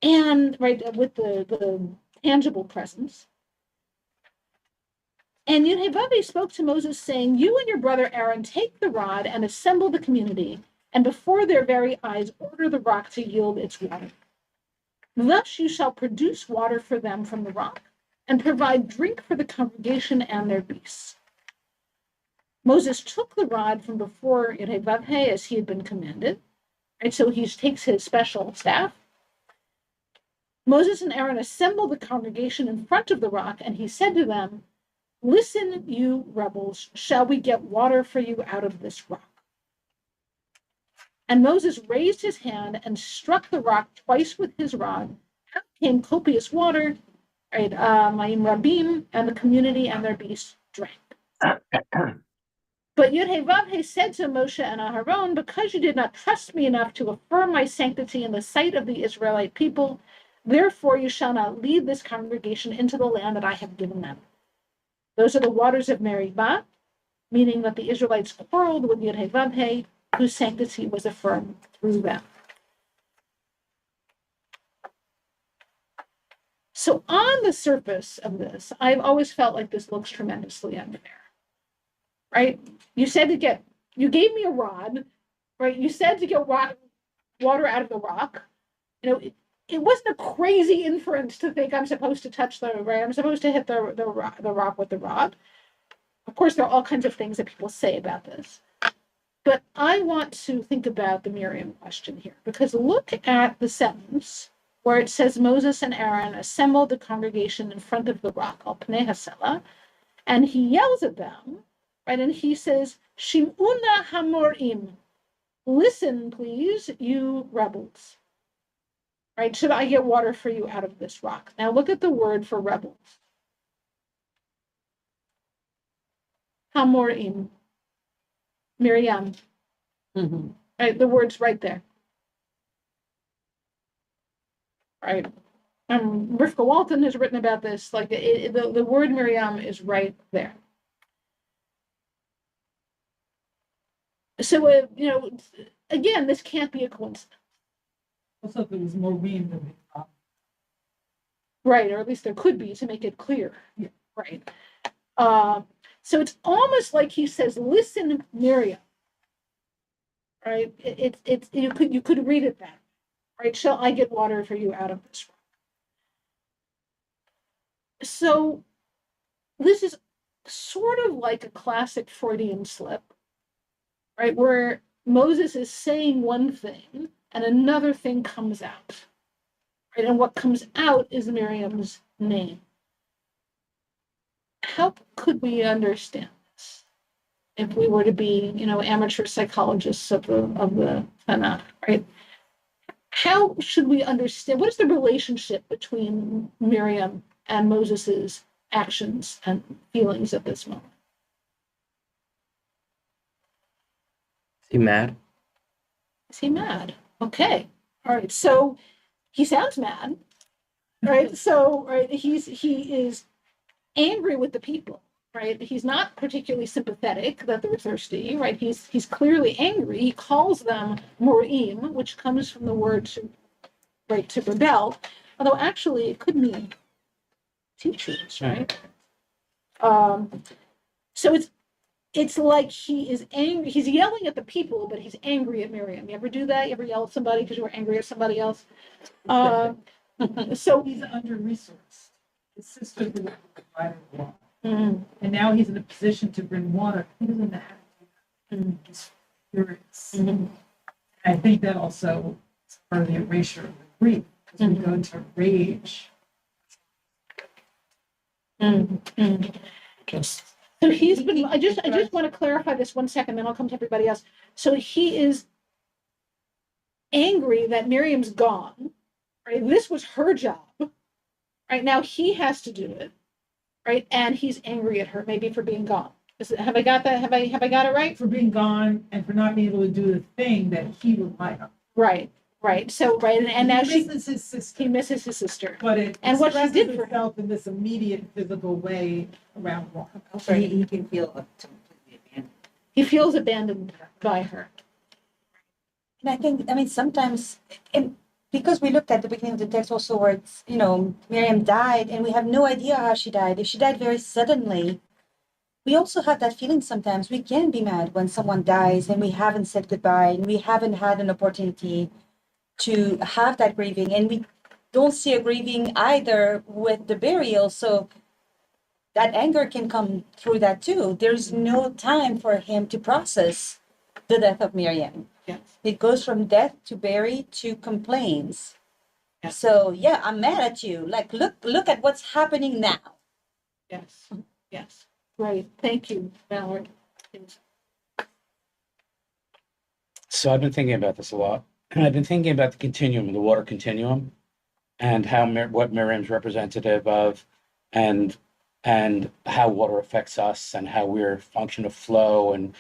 And right with the tangible presence. And Yud-Heh-Vav-Heh spoke to Moses, saying, "You and your brother Aaron take the rod and assemble the community, and before their very eyes order the rock to yield its water. Thus you shall produce water for them from the rock, and provide drink for the congregation and their beasts." Moses took the rod from before Yud-Heh-Vav-Heh as he had been commanded. Right, so he takes his special staff. Moses and Aaron assembled the congregation in front of the rock, and he said to them, "Listen, you rebels, shall we get water for you out of this rock?" And Moses raised his hand and struck the rock twice with his rod. Out came copious water, right? Mayim Rabim, and the community and their beasts drank. But Yud-Heh-Vav-Heh said to Moshe and Aharon, "Because you did not trust me enough to affirm my sanctity in the sight of the Israelite people, therefore you shall not lead this congregation into the land that I have given them. Those are the waters of Meribah," meaning that the Israelites quarreled with Yud-Heh-Vav-Heh, whose sanctity was affirmed through them. So on the surface of this, I've always felt like this looks tremendously unfair, right? You gave me a rod, right? You said to get water out of the rock. It wasn't a crazy inference to think I'm supposed to touch right? I'm supposed to hit the rock with the rod. Of course, there are all kinds of things that people say about this. But I want to think about the Miriam question here, because look at the sentence where it says Moses and Aaron assembled the congregation in front of the rock, al Pnei Hasela, and he yells at them, right? And he says, "Shim'una hamorim," listen, please, you rebels. right? Should I get water for you out of this rock? Now look at the word for rebels. Hamorim. Miriam. Right, the word's right there. Right. Rivka Walton has written about this. Like the word Miriam is right there. So again, this can't be a coincidence. Also, there was more rain than we thought. Right, or at least there could be to make it clear. Yeah. Right. So it's almost like he says, "Listen, Miriam." Right. It's you could read it that. Right. Shall I get water for you out of this rock? So this is sort of like a classic Freudian slip, right? Where Moses is saying one thing and another thing comes out, right? And what comes out is Miriam's name. How could we understand this if we were to be, amateur psychologists of the Tanakh, right? How should we understand, what is the relationship between Miriam and Moses's actions and feelings at this moment? Is he mad? Is he mad? Okay. All right. So he sounds mad. Right. So he is angry with the people. Right. He's not particularly sympathetic that they're thirsty. Right. He's clearly angry. He calls them morim, which comes from the word to rebel. Although actually it could mean teachers. Right. So it's like he is angry. He's yelling at the people, but he's angry at Miriam. You ever do that? You ever yell at somebody because you were angry at somebody else? So he's under-resourced. His sister would have provided water. Mm-hmm. And now he's in a position to bring water. He doesn't know how to do that. He's furious. Mm-hmm. I think that also is part of the erasure of the grief, because we go into rage. So he's been, I just want to clarify this 1 second, then I'll come to everybody else. So he is angry that Miriam's gone, right? This was her job, right? Now he has to do it, right? And he's angry at her, maybe for being gone. Have I got that? Have I got it right? For being gone and for not being able to do the thing that he relied on. Right. So and now he misses his sister. He misses his sister. But what she did for himself in this immediate physical way around water. Also, he can feel completely abandoned. He feels abandoned by her. And I mean, sometimes, and because we looked at the beginning of the text also where it's, Miriam died and we have no idea how she died. If she died very suddenly, we also have that feeling sometimes. We can be mad when someone dies and we haven't said goodbye and we haven't had an opportunity to have that grieving, and we don't see a grieving either with the burial. So that anger can come through that too. There's no time for him to process the death of Miriam. Yes. It goes from death to bury to complaints. Yes. So yeah, I'm mad at you. Like, look at what's happening now. Yes. Right. Thank you, Valerie. So I've been thinking about this a lot. And I've been thinking about the continuum, the water continuum, and how what Miriam's representative of, and how water affects us, and how we're a function of flow. And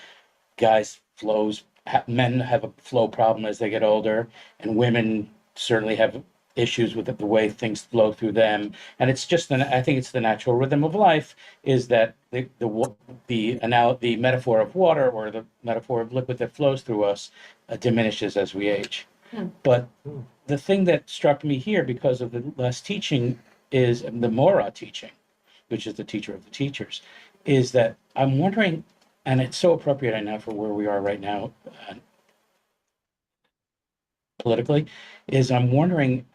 men have a flow problem as they get older, and women certainly have issues with the way things flow through them. And it's just I think it's the natural rhythm of life is that the metaphor of water or the metaphor of liquid that flows through us diminishes as we age. But the thing that struck me here because of the last teaching is the Mora teaching, which is the teacher of the teachers, is that I'm wondering, and it's so appropriate right now for where we are right now politically, is I'm wondering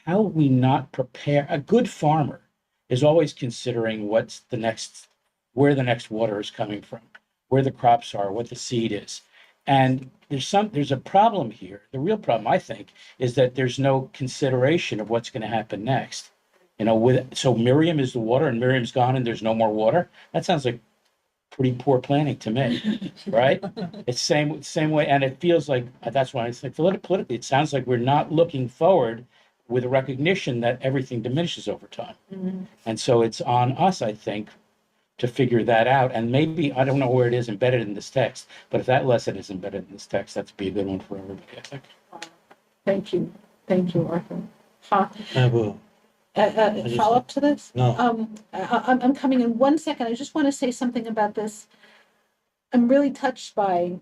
how we not prepare. A good farmer is always considering where the next water is coming from, where the crops are, what the seed is. And there's a problem here. The real problem, I think, is that there's no consideration of what's going to happen next. So Miriam is the water and Miriam's gone and there's no more water. That sounds like pretty poor planning to me, right? It's same way, and it feels like that's why I think politically, it sounds like we're not looking forward with a recognition that everything diminishes over time, and so it's on us, I think, to figure that out. And maybe I don't know where it is embedded in this text, but if that lesson is embedded in this text, that'd be a good one for everybody, I think. Thank you, Arthur. I have a, just- Follow up to this? No. I'm coming in 1 second. I just want to say something about this. I'm really touched by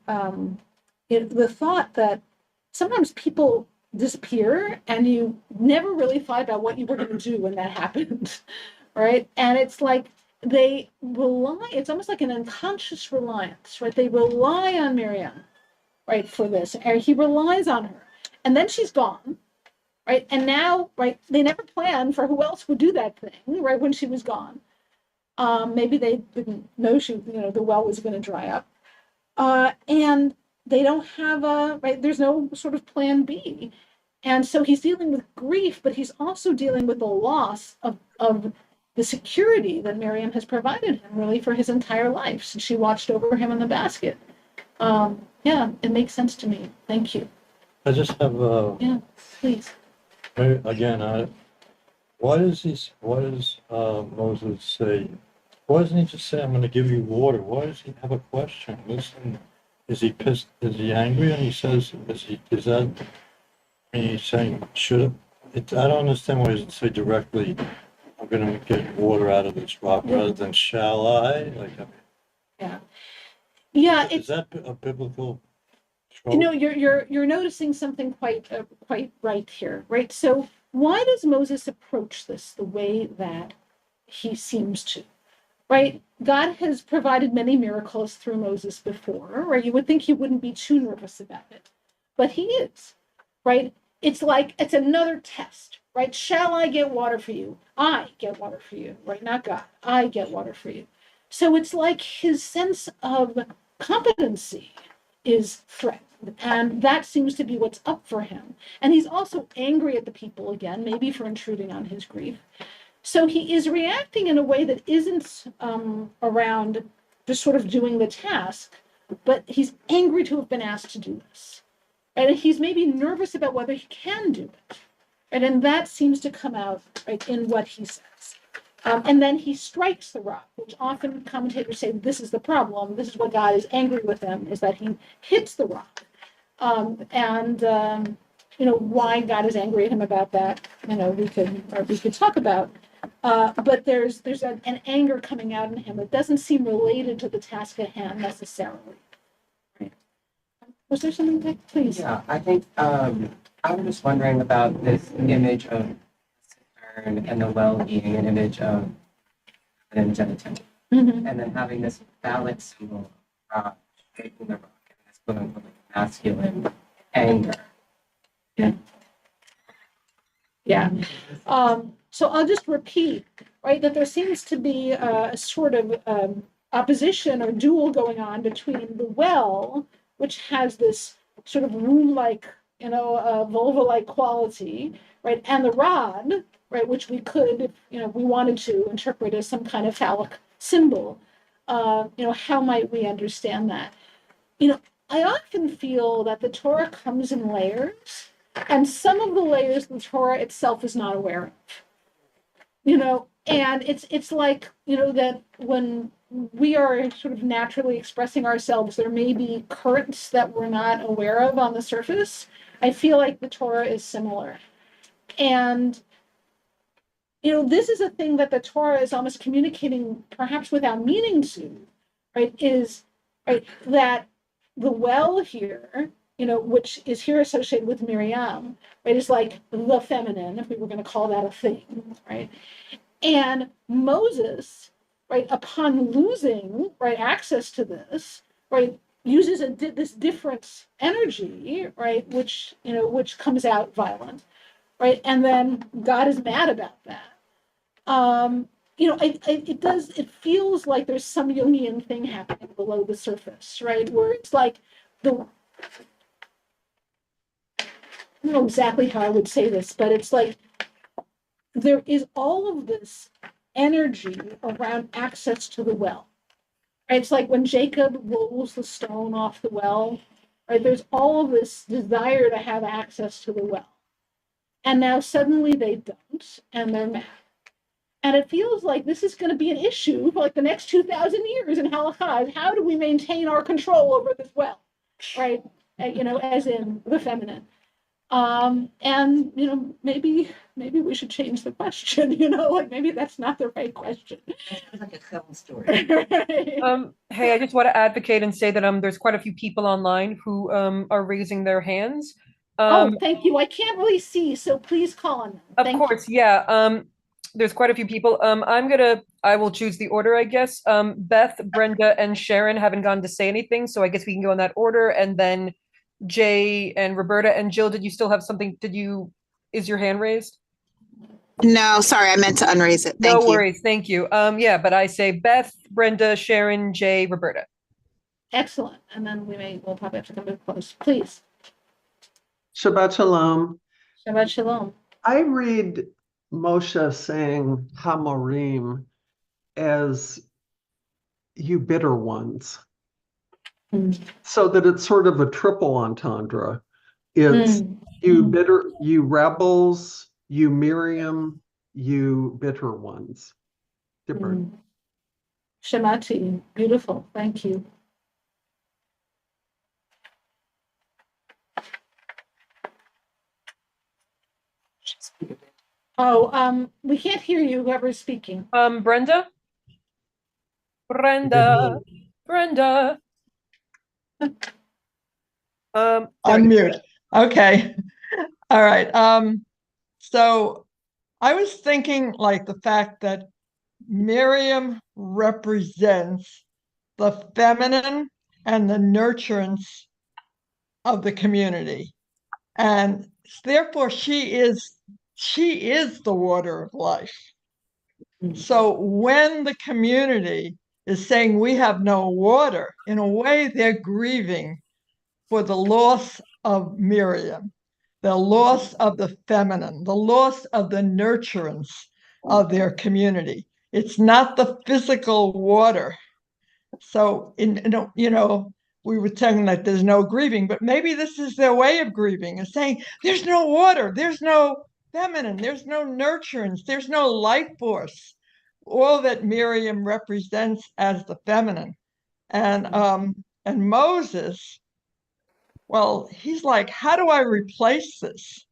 the thought that sometimes people disappear and you never really thought about what you were going to do when that happened, right? And it's like they rely, it's almost like an unconscious reliance, right? They rely on Miriam, right, for this, and he relies on her. And then she's gone, right? And now, right, they never planned for who else would do that thing, right, when she was gone. Maybe they didn't know the well was going to dry up. And they don't have there's no sort of plan B. And so he's dealing with grief, but he's also dealing with the loss of the security that Miriam has provided him really for his entire life since she watched over him in the basket. Yeah, it makes sense to me. Thank you. I just have Yeah, please. again, why does Moses say, why doesn't he just say, I'm going to give you water? Why does he have a question? Listen, is he pissed? Is he angry? And he says, is that, I mean, he's saying, I don't understand why he doesn't say directly, I'm going to get water out of this rock rather than shall I? Yeah, is that a biblical trope? You know, you're noticing something quite right here, right? So why does Moses approach this the way that he seems to? Right? God has provided many miracles through Moses before, right? You would think he wouldn't be too nervous about it, but he is, right? It's like it's another test, right? Shall I get water for you? I get water for you, right? Not God. I get water for you. So it's like his sense of competency is threatened, and that seems to be what's up for him. And he's also angry at the people again, maybe for intruding on his grief. So he is reacting in a way that isn't around just sort of doing the task, but he's angry to have been asked to do this. Right? And he's maybe nervous about whether he can do it. Right? And that seems to come out right in what he says. And then he strikes the rock, which often commentators say this is the problem. This is what God is angry with him, is that he hits the rock. Why God is angry at him about that, we could talk about. But there's an anger coming out in him that doesn't seem related to the task at hand necessarily. Right. Was there something that, please? Yeah, I think I was just wondering about this image of Saturn and the well being an image of an genital, and then having this phallic symbol of breaking the rock and this quote like masculine anger. Yeah. So I'll just repeat, right, that there seems to be a sort of opposition or duel going on between the well, which has this sort of womb-like, vulva-like quality, right, and the rod, right, which we could, if we wanted to interpret as some kind of phallic symbol. How might we understand that? I often feel that the Torah comes in layers, and some of the layers the Torah itself is not aware of. And it's like, that when we are sort of naturally expressing ourselves, there may be currents that we're not aware of on the surface. I feel like the Torah is similar. And, this is a thing that the Torah is almost communicating, perhaps without meaning to, right, is, right, that the well here, which is here associated with Miriam, right, is like the feminine, if we were going to call that a thing, right? And Moses, right, upon losing, right, access to this, right, uses this different energy, right, which comes out violent, right, and then God is mad about that. It feels like there's some Jungian thing happening below the surface, right, where it's like I don't know exactly how I would say this, but it's like there is all of this energy around access to the well, Right? It's like when Jacob rolls the stone off the well, right? There's all of this desire to have access to the well. And now suddenly they don't, and they're mad. And it feels like this is going to be an issue for like the next 2,000 years in halakha. How do we maintain our control over this well, right? As in the feminine. And maybe we should change the question. Like maybe that's not the right question. It's like a film story. Hey, I just want to advocate and say that there's quite a few people online who are raising their hands. Thank you. I can't really see, so please call on them. Of course, yeah. There's quite a few people. I will choose the order, I guess. Beth, Brenda, and Sharon haven't gone to say anything, so I guess we can go in that order. And then Jay and Roberta and Jill, did you still have something? Is your hand raised? No, sorry, I meant to unraise it. No Thank you. worries, thank you. Yeah, but I say Beth, Brenda, Sharon, Jay, Roberta. Excellent. And then we'll probably have to come to a close. Please. Shabbat Shalom. Shabbat Shalom. I read Moshe saying Hamorim as you bitter ones. So that it's sort of a triple entendre. It's you bitter, you rebels, you Miriam, you bitter ones. Different. Shemati, beautiful. Thank you. We can't hear you, whoever's speaking. Brenda? Brenda. Unmute. Okay. All right. So I was thinking like the fact that Miriam represents the feminine and the nurturance of the community. And therefore she is the water of life. So when the community is saying we have no water, in a way they're grieving for the loss of Miriam, the loss of the feminine, the loss of the nurturance of their community. It's not the physical water. So, we were saying that there's no grieving, but maybe this is their way of grieving, and saying there's no water, there's no feminine, there's no nurturance, there's no life force. All that Miriam represents as the feminine. And Moses, well, he's like, how do I replace this?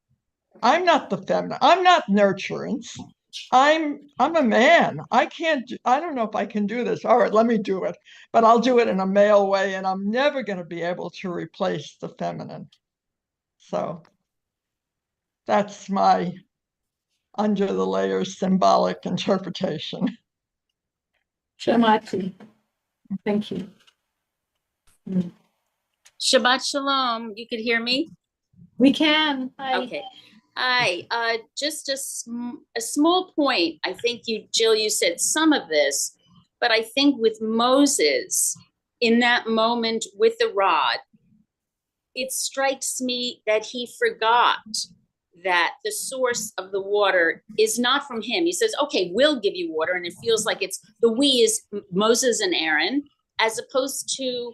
I'm not the feminine. I'm not nurturance. I'm a man. I don't know if I can do this. All right, let me do it. But I'll do it in a male way, and I'm never going to be able to replace the feminine. So that's my under the layers symbolic interpretation. Shamati. Thank you. Shabbat Shalom. You could hear me? We can. Hi. Okay. Hi. Just a small point. I think Jill, you said some of this, but I think with Moses, in that moment with the rod, it strikes me that he forgot that the source of the water is not from him. He says, okay, we'll give you water. And it feels like it's the we is Moses and Aaron, as opposed to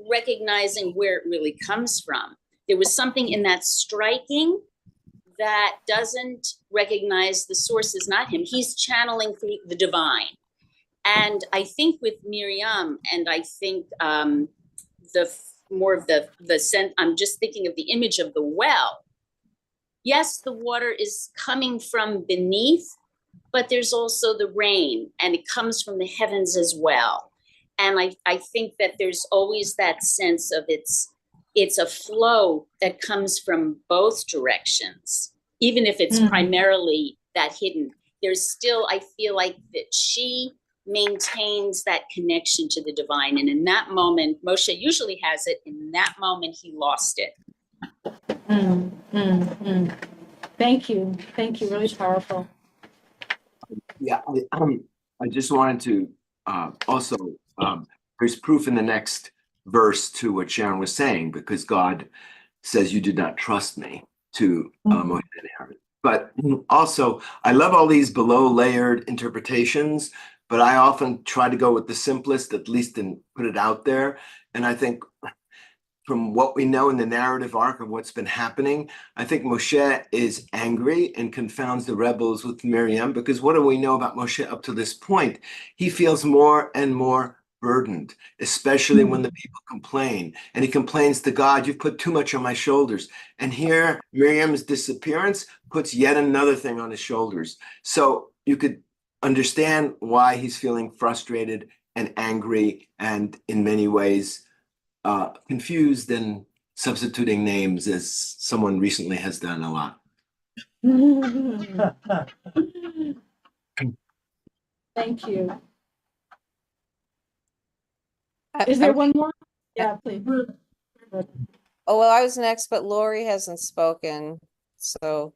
recognizing where it really comes from. There was something in that striking that doesn't recognize the source is not him. He's channeling through the divine. And I think with Miriam, and I think more of the sense, I'm just thinking of the image of the well. Yes, the water is coming from beneath, but there's also the rain, and it comes from the heavens as well. And I think that there's always that sense of it's a flow that comes from both directions, even if it's primarily that hidden. There's still, I feel like that she maintains that connection to the divine. And in that moment, Moshe usually has it. In that moment, he lost it. Thank you. Thank you. Really powerful. Yeah, I just wanted to also, there's proof in the next verse to what Sharon was saying, because God says, you did not trust me to Moshe and Aaron. But also, I love all these below layered interpretations, but I often try to go with the simplest, at least, and put it out there. And I think from what we know in the narrative arc of what's been happening, I think Moshe is angry and confounds the rebels with Miriam, because what do we know about Moshe up to this point? He feels more and more burdened, especially when the people complain. And he complains to God, you've put too much on my shoulders. And here, Miriam's disappearance puts yet another thing on his shoulders. So you could understand why he's feeling frustrated and angry, and in many ways, confused and substituting names, as someone recently has done a lot. Thank you. Is there one more? Yeah, please. Oh, well, I was next, but Lori hasn't spoken. So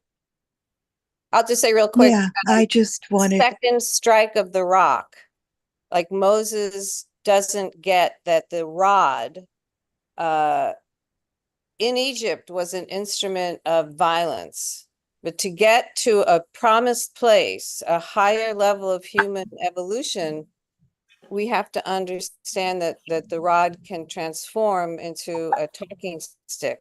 I'll just say real quick. Yeah, I just wanted. Second strike of the rock. Like Moses doesn't get that the rod in Egypt was an instrument of violence. But to get to a promised place, a higher level of human evolution, we have to understand that the rod can transform into a talking stick,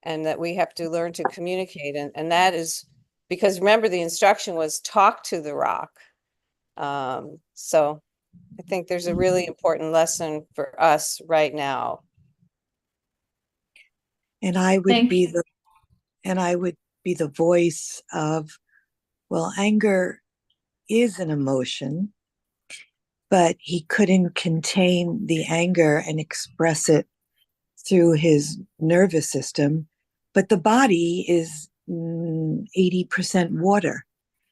and that we have to learn to communicate. And that is because, remember, the instruction was talk to the rock. So I think there's a really important lesson for us right now. And I would be the voice of, well, anger is an emotion, but he couldn't contain the anger and express it through his nervous system. But the body is 80% water.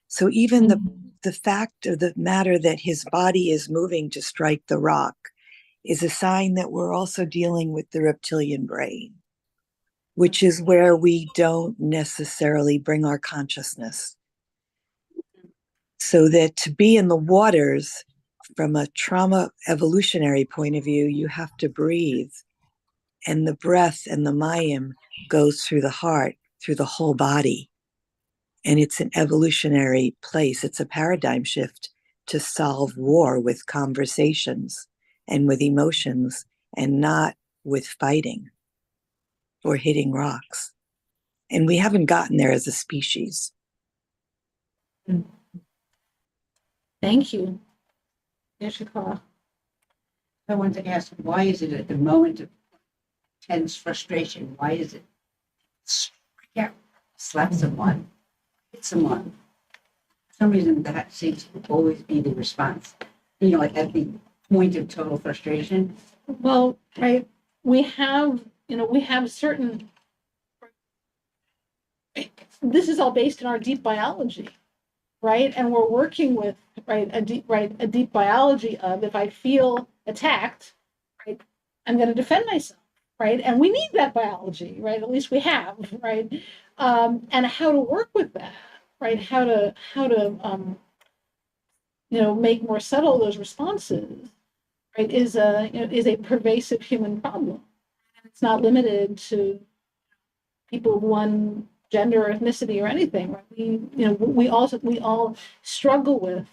So even the fact of the matter that his body is moving to strike the rock is a sign that we're also dealing with the reptilian brain, which is where we don't necessarily bring our consciousness. So that to be in the waters, from a trauma evolutionary point of view, you have to breathe. And the breath and the mayim goes through the heart, through the whole body. And it's an evolutionary place. It's a paradigm shift to solve war with conversations and with emotions, and not with fighting or hitting rocks. And we haven't gotten there as a species. Thank you. Yeshua. I want to ask, why is it at the moment of tense frustration, why is it strike out, slap someone, hit someone? For some reason, that seems to always be the response. You know, like at the point of total frustration. Well, right, we have certain, this is all based in our deep biology, right? And we're working with, a deep biology of, if I feel attacked, right, I'm going to defend myself, right? And we need that biology, right? At least we have, right? And how to work with that, right? How to make more subtle those responses, right? Is a pervasive human problem. It's not limited to people of one gender or ethnicity or anything, right? We all struggle with,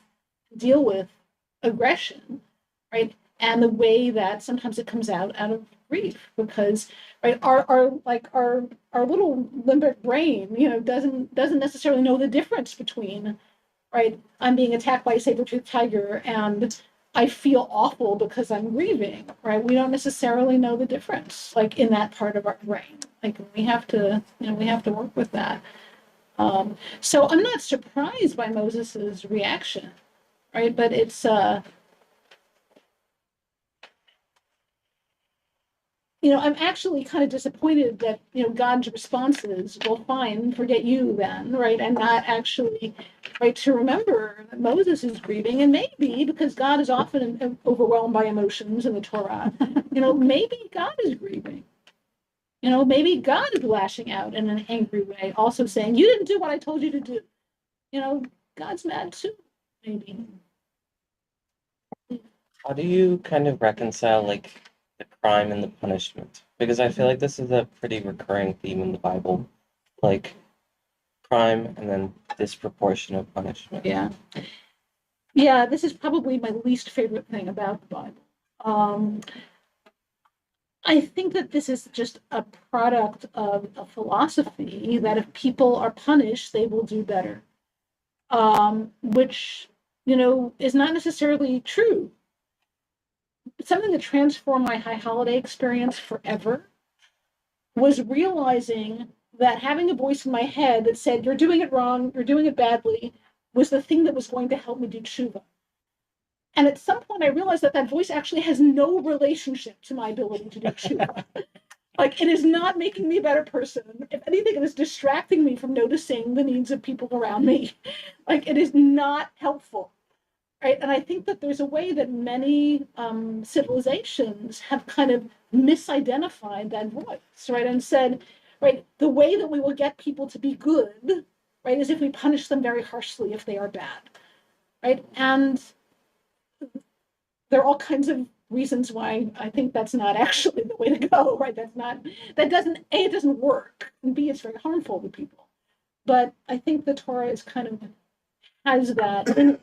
deal with aggression, right? And the way that sometimes it comes out of grief, because, right, our little limbic brain, doesn't necessarily know the difference between, right, I'm being attacked by a saber-toothed tiger and I feel awful because I'm grieving, right? We don't necessarily know the difference, like, in that part of our brain. Like, we have to work with that. So I'm not surprised by Moses's reaction, right? But it's, I'm actually kind of disappointed that, God's responses, well, fine, forget you then, right? And not actually, right, to remember that Moses is grieving, and maybe because God is often overwhelmed by emotions in the Torah, maybe God is grieving. Maybe God is lashing out in an angry way, also saying, you didn't do what I told you to do. God's mad too, maybe. How do you kind of reconcile like the crime and the punishment? Because I feel like this is a pretty recurring theme in the Bible, like crime and then disproportionate punishment. Yeah. Yeah, this is probably my least favorite thing about the Bible. I think that this is just a product of a philosophy that if people are punished, they will do better, which, is not necessarily true. Something that transformed my high holiday experience forever was realizing that having a voice in my head that said, you're doing it wrong, you're doing it badly, was the thing that was going to help me do tshuva. And at some point, I realized that that voice actually has no relationship to my ability to do tshuva. Like, it is not making me a better person. If anything, it is distracting me from noticing the needs of people around me. Like, it is not helpful. Right. And I think that there's a way that many civilizations have kind of misidentified that voice, right? And said, right, the way that we will get people to be good, right, is if we punish them very harshly if they are bad. Right. And there are all kinds of reasons why I think that's not actually the way to go, right? That doesn't, A, it doesn't work, and B, it's very harmful to people. But I think the Torah is kind of has that, the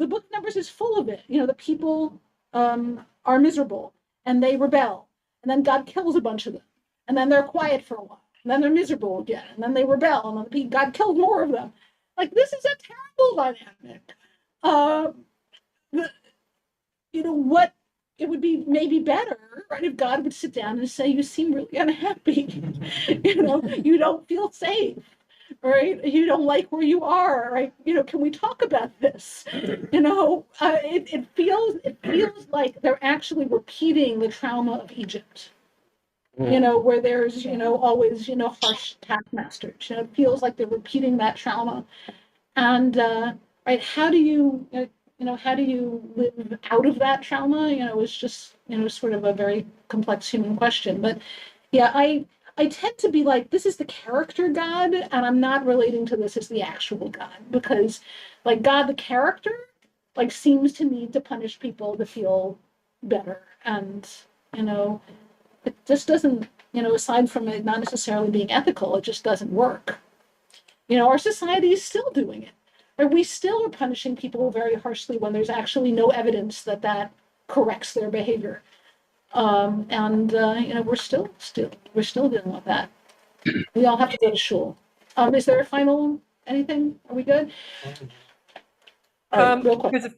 book of Numbers is full of it. The people are miserable and they rebel, and then God kills a bunch of them, and then they're quiet for a while, and then they're miserable again, and then they rebel, and then God killed more of them. Like, this is a terrible dynamic. What it would be maybe better, right, if God would sit down and say, you seem really unhappy. You don't feel safe, right? You don't like where you are, right? Can we talk about this? It feels like they're actually repeating the trauma of Egypt. Where there's, always, harsh taskmasters. It feels like they're repeating that trauma. And right, how do you live out of that trauma? It's just, sort of a very complex human question. But yeah, I tend to be like, this is the character God, and I'm not relating to this as the actual God, because like God, the character, like seems to need to punish people to feel better. And, it just doesn't, aside from it not necessarily being ethical, it just doesn't work. Our society is still doing it. Or we still are punishing people very harshly when there's actually no evidence that that corrects their behavior. We're still dealing with that. We all have to go to shul. Is there a final anything? Are we good? Real quick.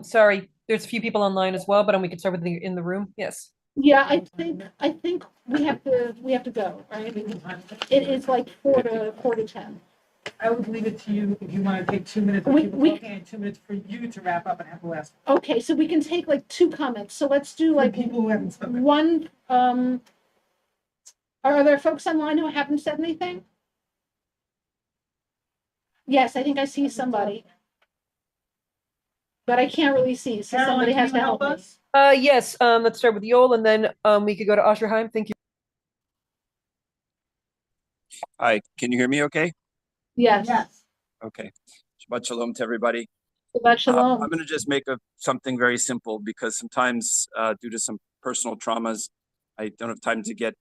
Sorry, there's a few people online as well, but we can start with in the room. Yes. Yeah, I think we have to go, right? It is like 4 to 10. I would leave it to you if you want to take 2 minutes for people talking and 2 minutes for you to wrap up and have the last. Okay, so we can take like 2 comments. So let's do like people who haven't spoken. One. Are there folks online who haven't said anything? Yes, I think I see somebody, but I can't really see. So Caroline, somebody has to help us. Yes. Let's start with Yol, and then we could go to Osherheim. Thank you. Hi, can you hear me okay? Yes. Okay. Shabbat shalom to everybody. Shabbat shalom. I'm going to just make something very simple because sometimes due to some personal traumas, I don't have time to get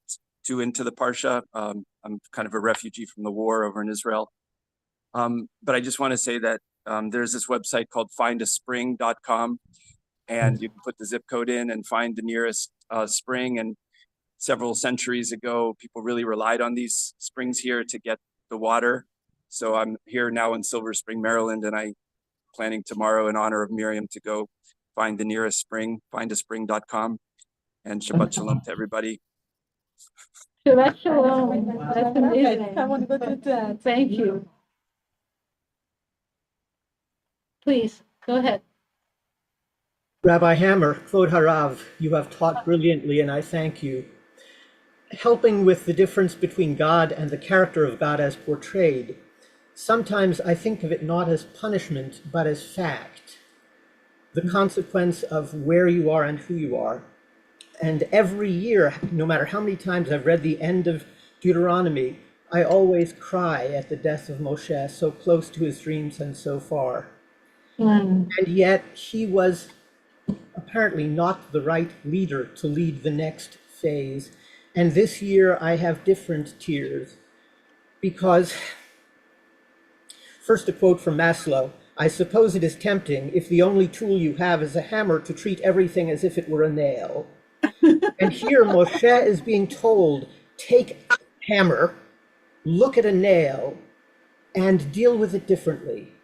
too into the Parsha. I'm kind of a refugee from the war over in Israel. But I just want to say that there's this website called findaspring.com, and you can put the zip code in and find the nearest spring. And several centuries ago, people really relied on these springs here to get the water. So I'm here now in Silver Spring, Maryland, and I'm planning tomorrow in honor of Miriam to go find the nearest spring, findaspring.com. And Shabbat shalom to everybody. Shabbat shalom. That's amazing. I want to go to that. Thank you. Please, go ahead. Rabbi Hammer, Kvod Harav, you have taught brilliantly, and I thank you. Helping with the difference between God and the character of God as portrayed, sometimes I think of it not as punishment, but as fact, the consequence of where you are and who you are. And every year, no matter how many times I've read the end of Deuteronomy, I always cry at the death of Moshe, so close to his dreams and so far. And yet he was apparently not the right leader to lead the next phase. And this year I have different tears because First, a quote from Maslow. I suppose it is tempting, if the only tool you have is a hammer, to treat everything as if it were a nail. And here Moshe is being told, take hammer, look at a nail, and deal with it differently.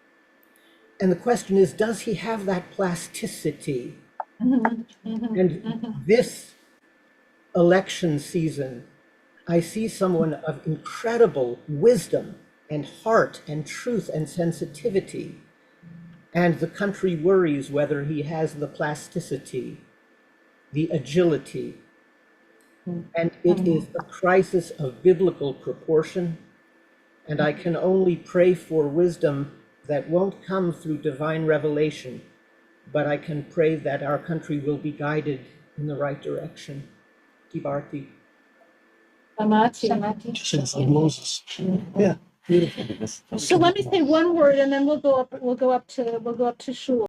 And the question is, does he have that plasticity? And this election season, I see someone of incredible wisdom and heart and truth and sensitivity. And the country worries whether he has the plasticity, the agility. And it is a crisis of biblical proportion. And I can only pray for wisdom that won't come through divine revelation, but I can pray that our country will be guided in the right direction. Kibarti. Shamati. Moses. Yeah, beautiful. So let me say one word, and then we'll go up to Shul.